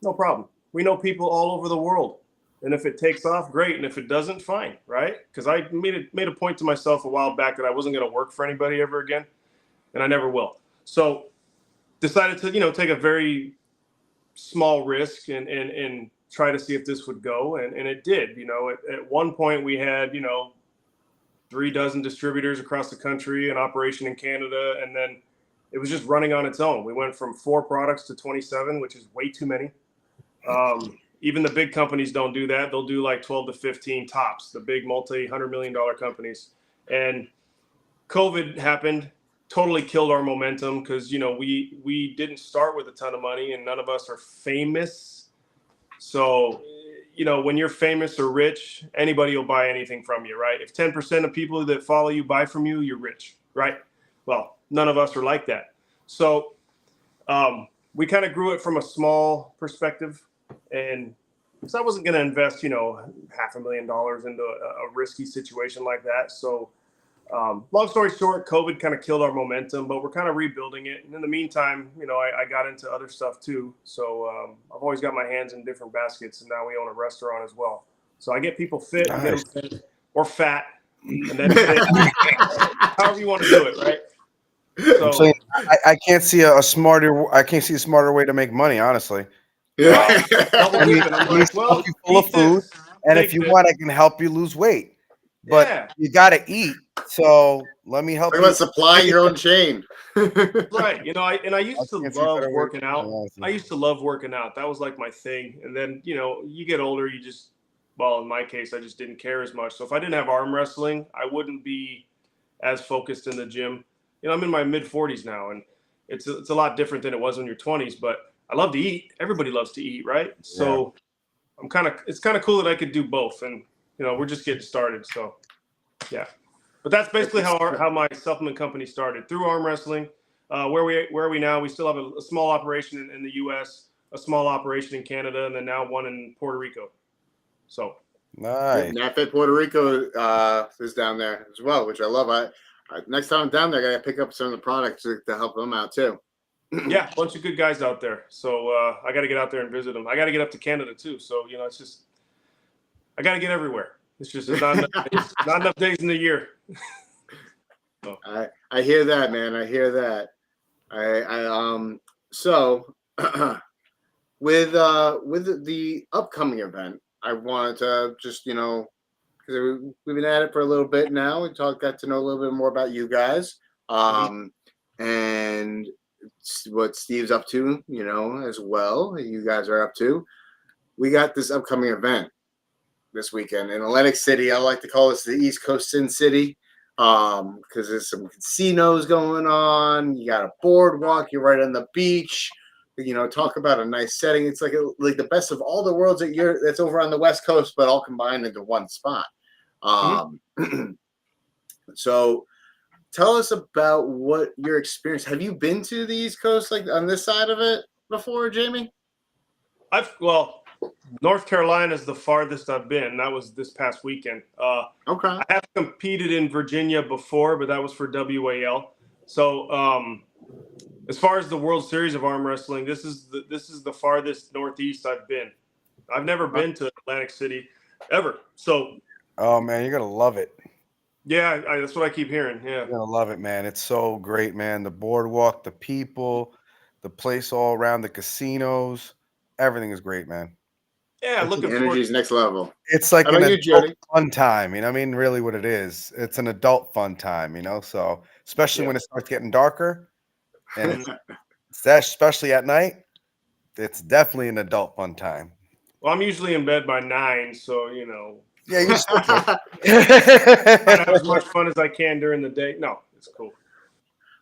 No problem. We know people all over the world. And if it takes off, great. And if it doesn't, fine, right? Because I made a point to myself a while back that I wasn't going to work for anybody ever again. And I never will. So decided to, take a very small risk and try to see if this would go. And it did. At one point we had, 3 dozen distributors across the country, an operation in Canada, and then it was just running on its own. We went from 4 products to 27, which is way too many. Even the big companies don't do that. They'll do like 12 to 15 tops, the big multi-$100 million companies. And COVID happened, totally killed our momentum because, we didn't start with a ton of money and none of us are famous. So, when you're famous or rich, anybody will buy anything from you, right? If 10% of people that follow you buy from you, you're rich, right? Well, none of us are like that. So we kind of grew it from a small perspective. And so I wasn't going to invest, $500,000 into a risky situation like that. So long story short, COVID kind of killed our momentum, but we're kind of rebuilding it. And in the meantime, I got into other stuff too. So I've always got my hands in different baskets, and now we own a restaurant as well. So I get people fit, Nice. get them fit or fat, and then however you want to do it, right? So, I'm saying, I can't see a smarter way to make money, honestly. double I mean, dipping. I'm let me like, well, stuff you full of eat food, this, and take if you this. want, I can help you lose weight. But Yeah. you got to eat. So let me help Talk you. about supplying your own chain. Right. I used to can't see a love better way working to out. honestly. I used to love working out. That was like my thing. And then, you get older, you just, well, in my case, I just didn't care as much. So if I didn't have arm wrestling, I wouldn't be as focused in the gym. I'm in my mid 40s now, and it's a lot different than it was in your 20s, but I love to eat. Everybody loves to eat, right? So it's kind of cool that I could do both. And, we're just getting started. So, yeah. But that's basically how my supplement company started, through arm wrestling. Where are we now? We still have a small operation in the U.S., a small operation in Canada, and then now one in Puerto Rico. So Nice. NatFit Puerto Rico is down there as well, which I love. Next time I'm down there, I got to pick up some of the products to help them out too. yeah, a bunch of good guys out there. So I got to get out there and visit them. I got to get up to Canada too. So it's just I got to get everywhere. It's just not enough days in the year. So. I hear that, man. I hear that. So with the upcoming event, I wanted to just because we've been at it for a little bit now. We got to know a little bit more about you guys, and what Steve's up to, as well. You guys are up to. We got this upcoming event this weekend in Atlantic City. I like to call this the East Coast Sin City because there's some casinos going on. You got a boardwalk. You're right on the beach. Talk about a nice setting. It's like the best of all the worlds that's over on the West Coast, but all combined into one spot. So tell us about what your experience. Have you been to the East Coast, like on this side of it before, Jamie? North Carolina is the farthest I've been. That was this past weekend. Okay. I have competed in Virginia before, but that was for WAL. So as far as the World Series of Arm Wrestling, this is the farthest Northeast I've been. I've never been to Atlantic City. ever. So, Oh man, you're gonna love it. yeah, that's what I keep hearing. Yeah. You're gonna love it, man. It's so great, man. The boardwalk, the people, the place all around, the casinos, everything is great, man. Yeah, The looking energy forward. is next level. It's like How an about you, adult Jody? fun time. You know what I mean? Really what it is. It's an adult fun time, you know? So especially Yeah. when it starts getting darker and it's especially at night, it's definitely an adult fun time. Well, I'm usually in bed by 9, so you know, Yeah, you still try to have as much fun as I can during the day. No, it's cool.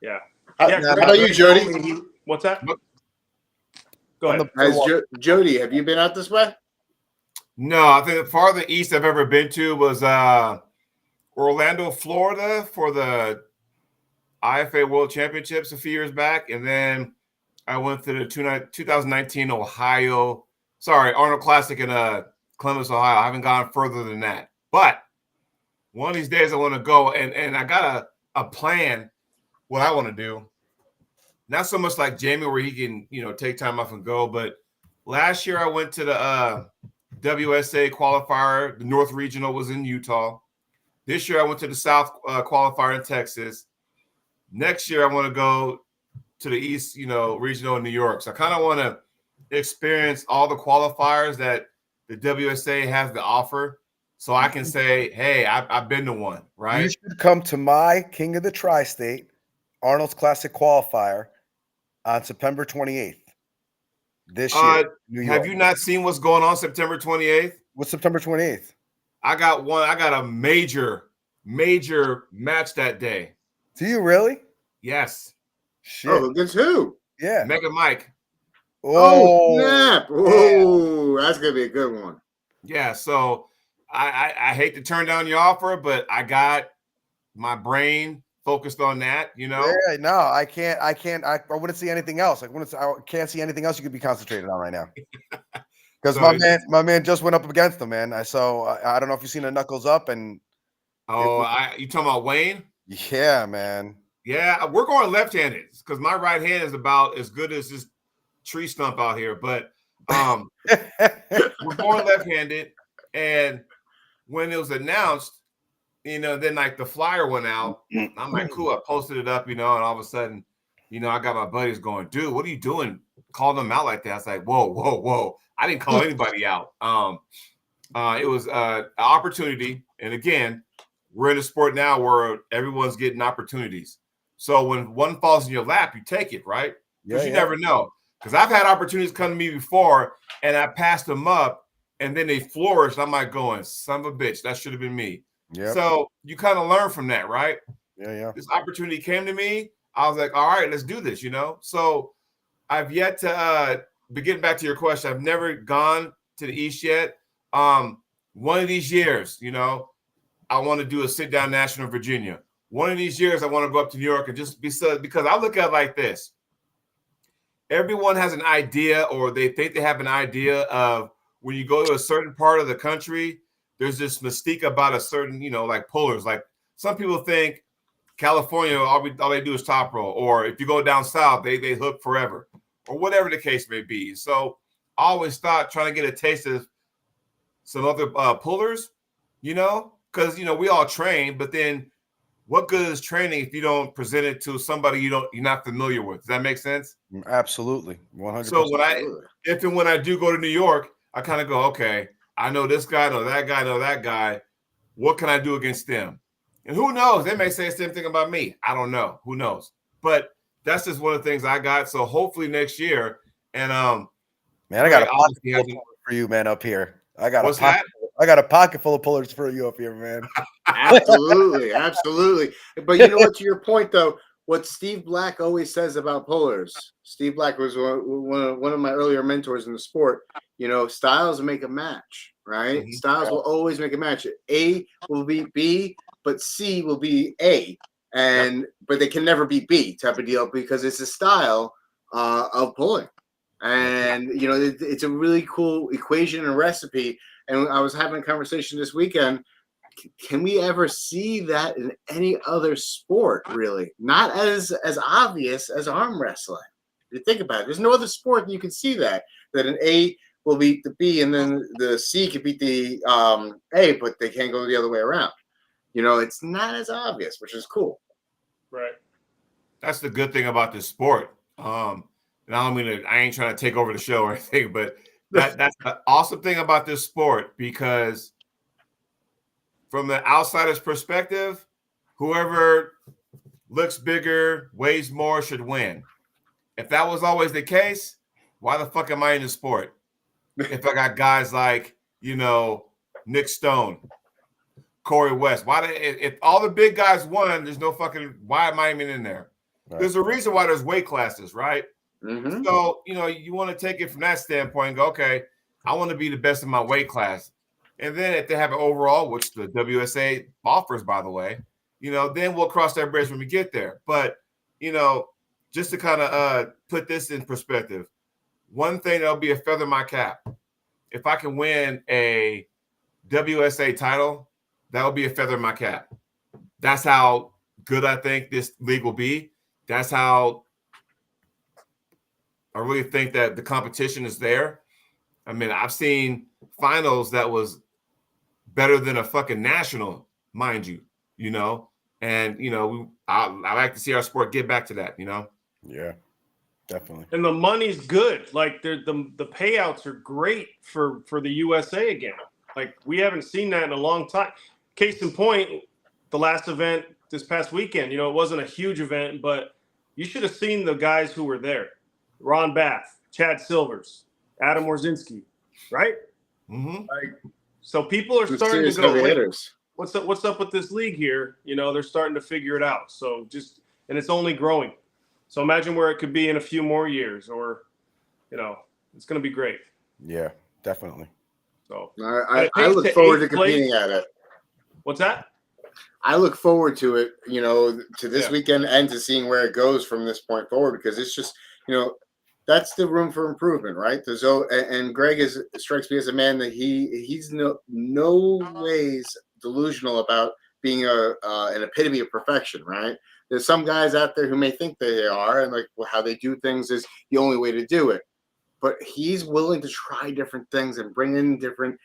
Yeah. Yeah. How about you, Jody? What's that? Go On ahead. the Has Jody, have you been out this way? No, I think the farthest east I've ever been to was Orlando, Florida for the IFA World Championships a few years back. And then I went to the 2019 Arnold Classic in Columbus, Ohio. I haven't gone further than that. But one of these days I want to go, and I got a plan what I want to do. Not so much like Jamie where he can, take time off and go, but last year I went to the WSA qualifier. The North Regional was in Utah. This year I went to the South qualifier in Texas. Next year I want to go to the East, regional in New York. So I kind of want to experience all the qualifiers that the WSA has to offer, so I can say, hey, I've been to one, right? You should come to my King of the Tri-State, Arnold's Classic qualifier on September 28th this year. New York. Have you not seen what's going on September 28th? What's September 28th? I got a major match that day. Do you really? Yes. Shit. Oh, against who? Yeah. Mega Mike. Oh, snap. Oh, that's going to be a good one. Yeah, so I hate to turn down your offer, but I got my brain focused on that, Yeah, no, I can't. I wouldn't see anything else. I can't see anything else you could be concentrated on right now. Because my man just went up against him, man. I don't know if you've seen the knuckles up and. You talking about Wayne? Yeah, man. Yeah, we're going left-handed because my right hand is about as good as this tree stump out here. But we're going left-handed, and when it was announced, then like the flyer went out. I'm like, cool. I posted it up, and all of a sudden, I got my buddies going, dude, what are you doing? Calling them out like that. I was like, whoa. I didn't call anybody out. It was an opportunity. And again, we're in a sport now where everyone's getting opportunities. So when one falls in your lap, you take it, right? Because you never know. Because I've had opportunities come to me before, and I passed them up, and then they flourished. I'm like going, son of a bitch, that should have been me. Yep. So you kind of learn from that, right? Yeah. This opportunity came to me. I was like, all right, let's do this, So I've yet to getting back to your question. I've never gone to the East yet. One of these years, I want to do a sit-down national in Virginia. One of these years, I want to go up to New York and just because I look at it like this. Everyone has an idea, or they think they have an idea of when you go to a certain part of the country, there's this mystique about a certain, like pullers. Like some people think California, all they do is top roll. Or if you go down south, they hook forever. Or whatever the case may be. So I always thought trying to get a taste of some other pullers, because, we all train, but then what good is training if you don't present it to somebody you're not familiar with? Does that make sense? Absolutely. 100%. So when I do go to New York, I kind of go, okay, I know this guy, I know that guy. What can I do against them? And who knows? They may say the same thing about me. I don't know. Who knows? But that's just one of the things I got. So hopefully next year. And man, I got a pocket full of pullers for you, man, up here. I got a pocket full of pullers for you up here, man. Absolutely. But you know what? To your point, though, what Steve Black always says about pullers. Steve Black was one of my earlier mentors in the sport. Styles make a match, right? Mm-hmm. Styles will always make a match. A will beat B, but C will be A, but they can never beat B type of deal because it's a style of pulling. And, it's a really cool equation and recipe. And I was having a conversation this weekend. Can we ever see that in any other sport, really? Not as obvious as arm wrestling. If you think about it, there's no other sport that you can see that an A will beat the B, and then the C could beat the A, but they can't go the other way around. It's not as obvious, which is cool. Right. That's the good thing about this sport. And I ain't trying to take over the show or anything, but that's the awesome thing about this sport, because from the outsider's perspective, whoever looks bigger, weighs more should win. If that was always the case, why the fuck am I in the sport? If I got guys like, Nick Stone, Corey West, if all the big guys won, there's no fucking, why am I even in there? Right. There's a reason why there's weight classes, right? Mm-hmm. So, you want to take it from that standpoint and go, okay, I want to be the best in my weight class. And then if they have an overall, which the WSA offers, by the way, then we'll cross that bridge when we get there. But, just to kind of put this in perspective, one thing that'll be a feather in my cap. If I can win a WSA title, that'll be a feather in my cap. That's how good I think this league will be. That's how I really think that the competition is there. I mean, I've seen finals that was better than a fucking national, mind you, and, I like to see our sport get back to that, Yeah, definitely. And the money's good. Like the payouts are great for the USA again. Like we haven't seen that in a long time. Case in point, the last event this past weekend, it wasn't a huge event, but you should have seen the guys who were there. Ron Bath, Chad Silvers, Adam Warzinski, right? Mm-hmm. So people are starting to go, what's up with this league here? They're starting to figure it out. So and it's only growing. So imagine where it could be in a few more years, or, it's going to be great. Yeah, definitely. So I look forward to competing at it. What's that? I look forward to it, to this weekend and to seeing where it goes from this point forward, because it's just, that's the room for improvement, right? And Greg strikes me as a man that he's no ways delusional about being an epitome of perfection, right? There's some guys out there who may think they are, and how they do things is the only way to do it. But he's willing to try different things and bring in different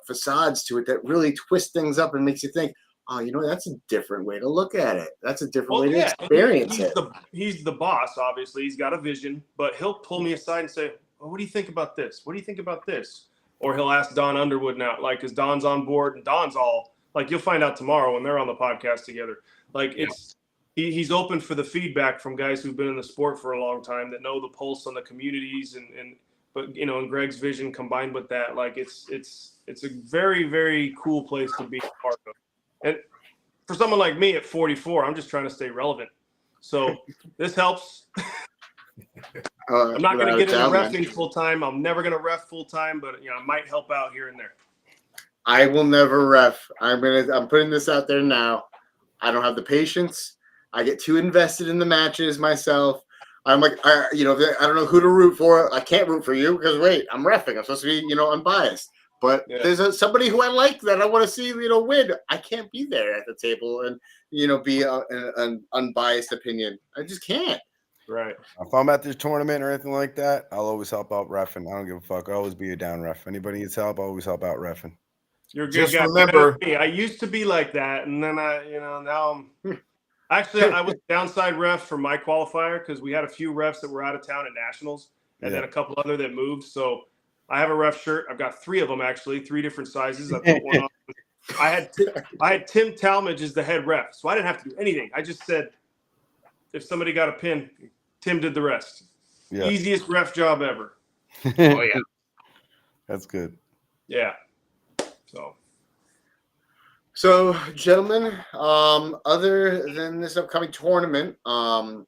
facades to it that really twist things up and makes you think, oh, that's a different way to look at it. That's a different way to experience it. He's the boss, obviously. He's got a vision, but he'll pull me aside and say, well, what do you think about this? What do you think about this? Or he'll ask Don Underwood now, because Don's on board, and Don's all, you'll find out tomorrow when they're on the podcast together. He's open for the feedback from guys who've been in the sport for a long time that know the pulse on the communities, but in Greg's vision combined with that, it's a very, very cool place to be a part of. And for someone like me at 44, I'm just trying to stay relevant. So this helps. I'm not going to get into reffing full time. I'm never going to ref full time, but I might help out here and there. I will never ref. I'm putting this out there now. I don't have the patience. I get too invested in the matches myself. I'm I don't know who to root for. I can't root for you because wait, I'm reffing. I'm supposed to be, unbiased. But there's somebody who I like that I want to see, win. I can't be there at the table and, be an unbiased opinion. I just can't. Right. If I'm at this tournament or anything like that, I'll always help out reffing. I don't give a fuck. I'll always be a down ref. Anybody needs help, I'll always help out reffing. You're a good guy. Remember, I used to be like that, and then now I'm actually I was downside ref for my qualifier because we had a few refs that were out of town at nationals, and then a couple other that moved. So I have a ref shirt. I've got 3 of them actually, 3 different sizes. I put one on. I had Tim Talmadge as the head ref, so I didn't have to do anything. I just said if somebody got a pin, Tim did the rest. Yeah. Easiest ref job ever. Oh yeah, that's good. Yeah. So, gentlemen, other than this upcoming tournament, I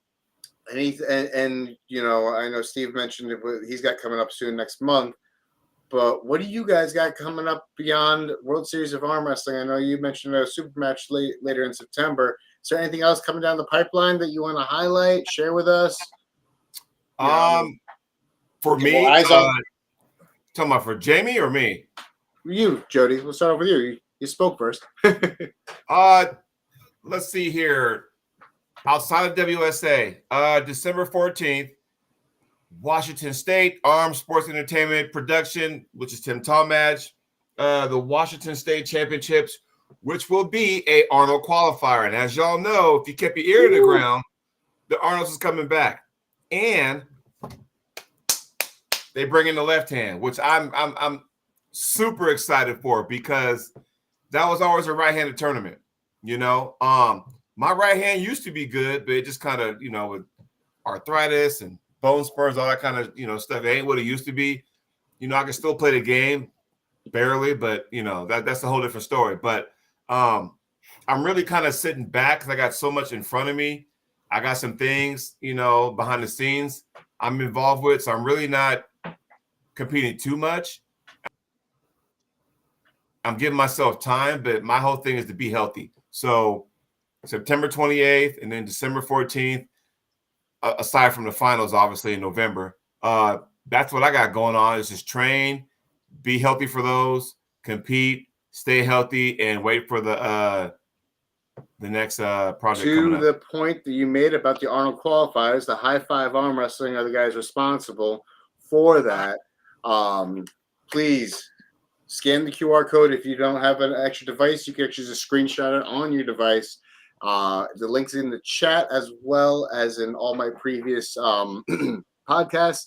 know Steve mentioned he's got coming up soon next month. But what do you guys got coming up beyond World Series of Arm Wrestling? I know you mentioned a SuperMatch later in September. Is there anything else coming down the pipeline that you want to highlight, share with us? For me, talking about for Jamie or me? You, Jody. We'll start off with you. You spoke first. Let's see here. Outside of WSA, December 14th, Washington State Armed Sports Entertainment Production, which is Tim Talmadge, the Washington State Championships, which will be a Arnold qualifier. And as y'all know, if you kept your ear to the ground, the Arnold's is coming back. And they bring in the left hand, which I'm super excited for, because that was always a right-handed tournament. You know, my right hand used to be good, but it just kind of, you know, with arthritis and bone spurs, all that kind of, you know, stuff, it ain't what it used to be. You know, I can still play the game barely, but you know, that's a whole different story. But I'm really kind of sitting back because I got so much in front of me. I got some things, you know, behind the scenes I'm involved with, so I'm really not competing too much. I'm giving myself time, but my whole thing is to be healthy. So September 28th and then December 14th, aside from the finals, obviously in November, that's what I got going on, is just train, be healthy for those, compete, stay healthy, and wait for the next project coming up. To the point that you made about the Arnold qualifiers, the High Five Arm Wrestling are the guys responsible for that. Please scan the QR code. If you don't have an extra device, you can actually just screenshot it on your device. The link's in the chat, as well as in all my previous podcasts.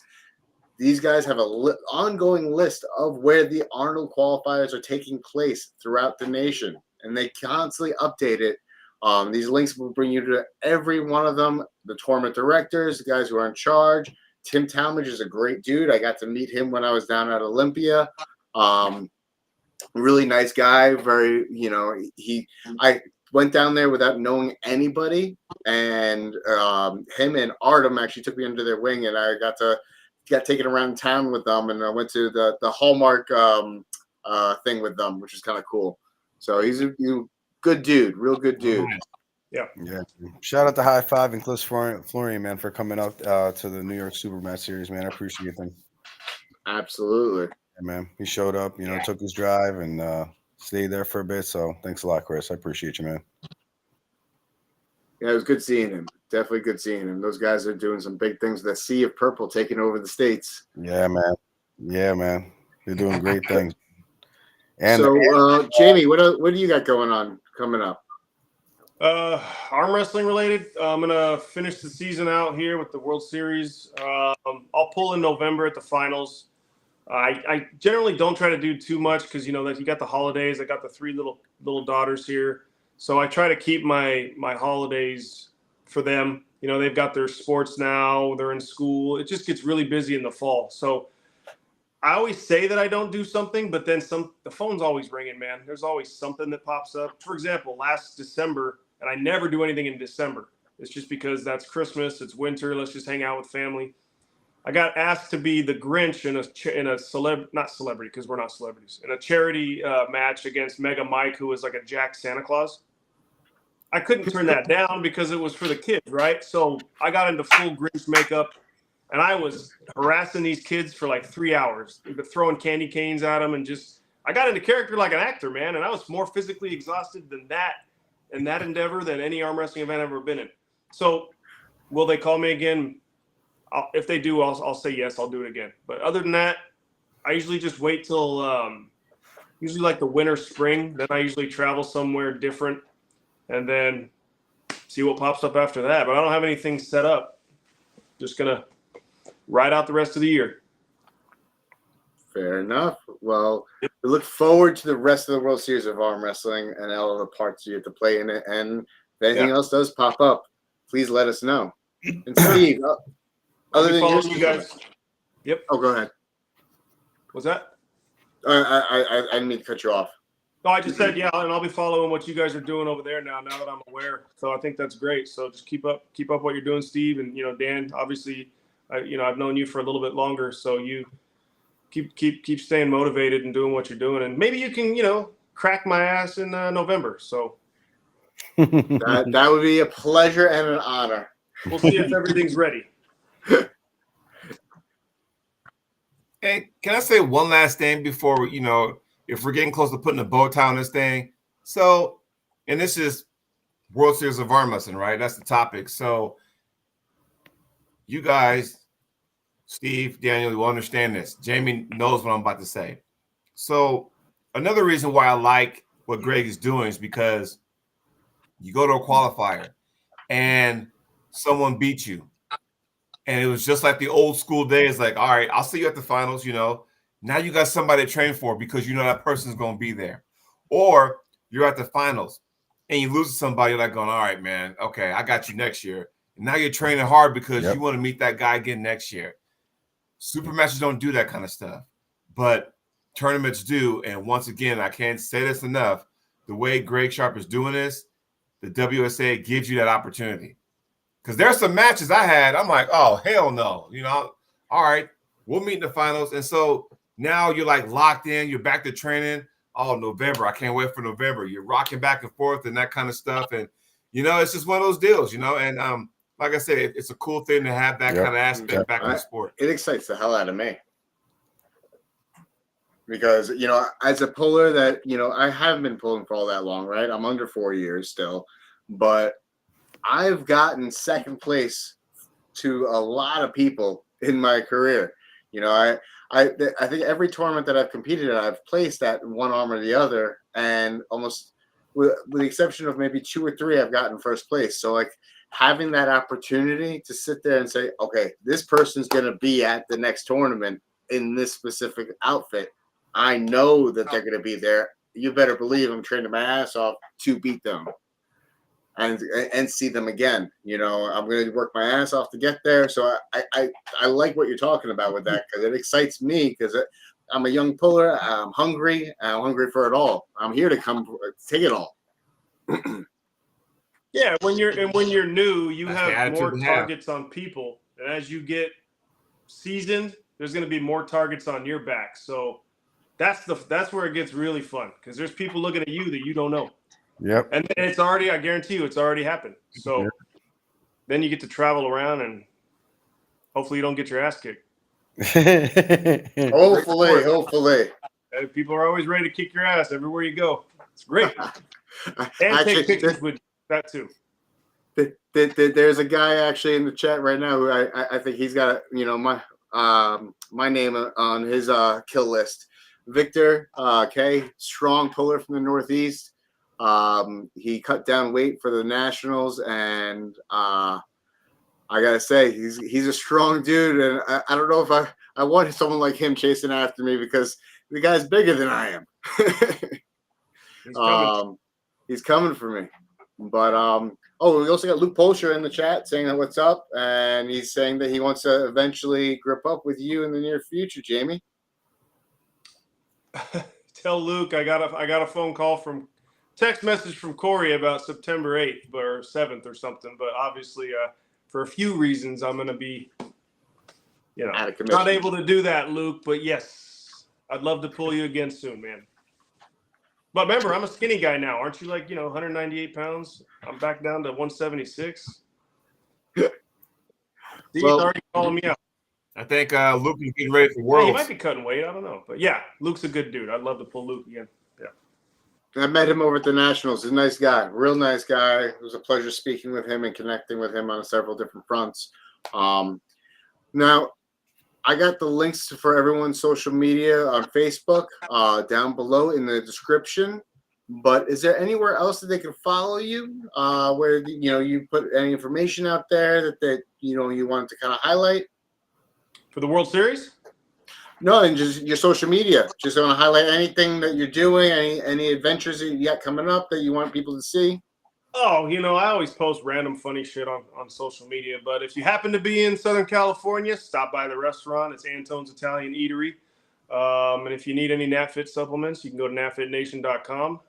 These guys have an ongoing list of where the Arnold qualifiers are taking place throughout the nation, and they constantly update it. These links will bring you to every one of them. The tournament directors, the guys who are in charge. Tim Talmadge is a great dude. I got to meet him when I was down at Olympia. Really nice guy. Very, you know, I went down there without knowing anybody, and him and Artem actually took me under their wing, and I got taken around town with them, and I went to the Hallmark thing with them, which is kind of cool. So he's a good dude, real good dude. Yeah. Shout out to High Five and Cliff Florian, man, for coming out to the New York SuperMatch series, man. I appreciate them. Absolutely. Yeah, man. He showed up, you know, took his drive and stayed there for a bit. So thanks a lot, Chris. I appreciate you, man. Yeah, it was good seeing him. Definitely good seeing him. Those guys are doing some big things. The Sea of Purple taking over the states. Yeah, man. Yeah, man. They're doing great things. And so, Jamie, what do you got going on coming up? Arm wrestling related. I'm gonna finish the season out here with the World Series. I'll pull in November at the finals. I generally don't try to do too much because, you know, that you got the holidays. I got the 3 little daughters here, so I try to keep my holidays for them. You know, they've got their sports now. They're in school. It just gets really busy in the fall. So I always say that I don't do something, but then the phone's always ringing, man. There's always something that pops up. For example, last December, and I never do anything in December. It's just because that's Christmas. It's winter. Let's just hang out with family. I got asked to be the Grinch in a not celebrity, because we're not celebrities, in a charity match against Mega Mike, who was like a Jack Santa Claus. I couldn't turn that down because it was for the kids, right? So I got into full Grinch makeup, and I was harassing these kids for like 3 hours, throwing candy canes at them, and I got into character like an actor, man. And I was more physically exhausted than that in that endeavor than any arm wrestling event I've ever been in. So will they call me again? If they do, I'll say yes, I'll do it again. But other than that, I usually just wait till usually like the winter, spring. Then I usually travel somewhere different and then see what pops up after that. But I don't have anything set up. Just going to ride out the rest of the year. Fair enough. Well, we look forward to the rest of the World Series of Arm Wrestling and all the parts you have to play in it. And if anything else does pop up, please let us know. And Steve, other than you guys. Yep. Oh, go ahead. What's that? I didn't mean to cut you off. No, I just said, and I'll be following what you guys are doing over there now that I'm aware. So I think that's great. So just keep up what you're doing, Steve. And, you know, Dan, obviously, I've known you for a little bit longer. So you keep staying motivated and doing what you're doing. And maybe you can, crack my ass in November. So that would be a pleasure and an honor. We'll see if everything's ready. Hey, can I say one last thing before, if we're getting close to putting a bow tie on this thing? So, and this is World Series of Arm Wrestling, right? That's the topic. So you guys Steve, Daniel, you will understand this. Jamie knows what I'm about to say. So another reason why I like what Greg is doing is because you go to a qualifier and someone beats you. And it was just like the old school days, like, all right, I'll see you at the finals, Now you got somebody to train for because you know that person's going to be there. Or you're at the finals and you lose to somebody, you're like going, all right, man, okay, I got you next year. And now you're training hard because you want to meet that guy again next year. Super matches don't do that kind of stuff, but tournaments do. And once again, I can't say this enough. The way Greg Sharp is doing this, the WSA gives you that opportunity. Because there's some matches I had, I'm like, oh, hell no. All right, we'll meet in the finals. And so now you're like locked in. You're back to training. Oh, November. I can't wait for November. You're rocking back and forth and that kind of stuff. And, it's just one of those deals, And like I said, it's a cool thing to have that kind of aspect back in the sport. It excites the hell out of me. Because, as a puller that, I haven't been pulling for all that long, right? I'm under 4 years still. But I've gotten second place to a lot of people in my career. I think every tournament that I've competed in, I've placed at one arm or the other, and almost with the exception of maybe 2 or 3, I've gotten first place. So like having that opportunity to sit there and say, okay, this person's going to be at the next tournament in this specific outfit. I know that they're going to be there. You better believe I'm training my ass off to beat them. And see them again. I'm going to work my ass off to get there. So I like what you're talking about with that, because it excites me, because I'm a young puller. I'm hungry. I'm hungry for it all. I'm here to come take it all. Yeah, when you're new, you have more targets on people, and as you get seasoned, there's going to be more targets on your back. So that's where it gets really fun, because there's people looking at you that you don't know. Yep. And it's already, I guarantee you, it's already happened. So then you get to travel around, and hopefully you don't get your ass kicked. Hopefully. People are always ready to kick your ass everywhere you go. It's great. And take pictures with that too. There's a guy actually in the chat right now who I think he's got my name on his kill list. Victor K, strong puller from the Northeast. He cut down weight for the nationals, and I gotta say he's a strong dude, and I don't know if I want someone like him chasing after me, because the guy's bigger than I am. He's coming for me. But we also got Luke Polsher in the chat saying what's up, and he's saying that he wants to eventually grip up with you in the near future, Jamie. Tell Luke I got a phone call from text message from Corey about September 8th or 7th or something, but obviously for a few reasons I'm going to be not able to do that, Luke, but yes, I'd love to pull you again soon, man. But remember, I'm a skinny guy now. Aren't you 198 pounds? I'm back down to 176. He's already calling me out. I think Luke is getting ready for Worlds. He might be cutting weight. I don't know. But yeah, Luke's a good dude. I'd love to pull Luke again. Yeah. I met him over at the Nationals. He's a nice guy, real nice guy. It was a pleasure speaking with him and connecting with him on several different fronts. Now, I got the links for everyone's social media on Facebook down below in the description. But is there anywhere else that they can follow you, where you put any information out there that you wanted to kind of highlight for the World Series? No, and just your social media. Just want to highlight anything that you're doing, any adventures that you got coming up that you want people to see. Oh, I always post random funny shit on social media. But if you happen to be in Southern California, stop by the restaurant. It's Antone's Italian Eatery. And if you need any NatFit supplements, you can go to natfitnation.com.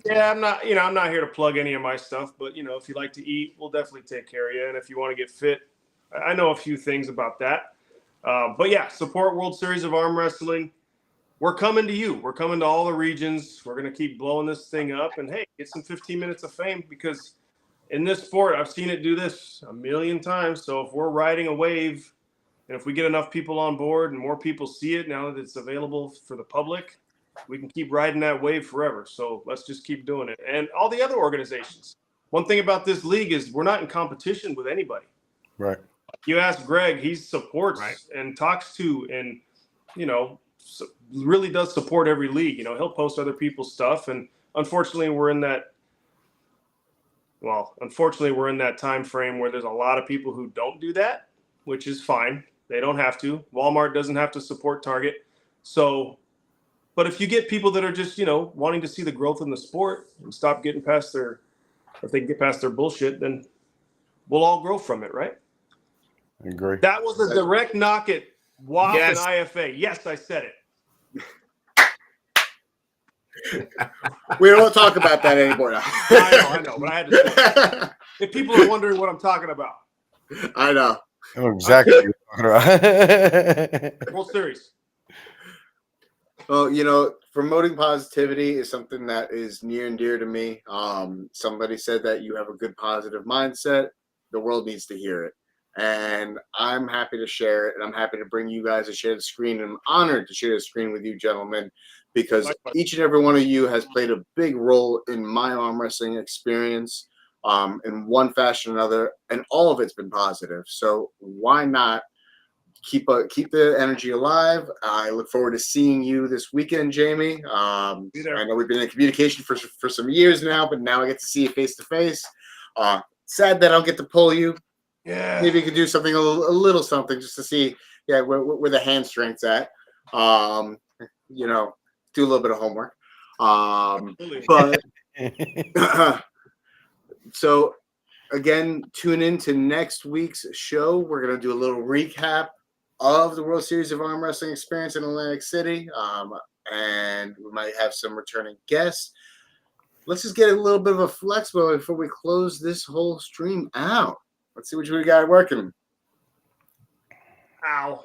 Yeah, I'm not here to plug any of my stuff, but if you like to eat, we'll definitely take care of you. And if you want to get fit, I know a few things about that. But yeah, support World Series of Arm Wrestling. We're coming to you. We're coming to all the regions. We're going to keep blowing this thing up. And, hey, get some 15 minutes of fame, because in this sport, I've seen it do this a million times. So if we're riding a wave and if we get enough people on board and more people see it now that it's available for the public, we can keep riding that wave forever. So let's just keep doing it. And all the other organizations. One thing about this league is we're not in competition with anybody. Right. You ask Greg, he supports and talks to, and really does support every league. He'll post other people's stuff, and unfortunately, we're in that time frame where there's a lot of people who don't do that, which is fine. They don't have to. Walmart doesn't have to support Target. So, but if you get people that are just, wanting to see the growth in the sport and stop getting past if they can get past their bullshit, then we'll all grow from it, right? I agree. That was a direct knock at WAP and IFA. Yes, I said it. We don't talk about that anymore now. I know, but I had to say it. If people are wondering what I'm talking about. I know. I know exactly what you're talking about. World Series. Well, promoting positivity is something that is near and dear to me. Somebody said that you have a good positive mindset. The world needs to hear it. And I'm happy to share it, and I'm happy to bring you guys to share the screen. And I'm honored to share the screen with you, gentlemen, because each and every one of you has played a big role in my arm wrestling experience in one fashion or another, and all of it's been positive. So why not keep the energy alive? I look forward to seeing you this weekend, Jamie. I know we've been in communication for some years now, but now I get to see you face to face. Sad that I'll get to pull you. Yeah, maybe you could do something a little something just to see, where the hand strength's at. Do a little bit of homework. But so again, tune in to next week's show. We're gonna do a little recap of the World Series of Arm Wrestling experience in Atlantic City, and we might have some returning guests. Let's just get a little bit of a flex mode before we close this whole stream out. Let's see what we got working. Ow.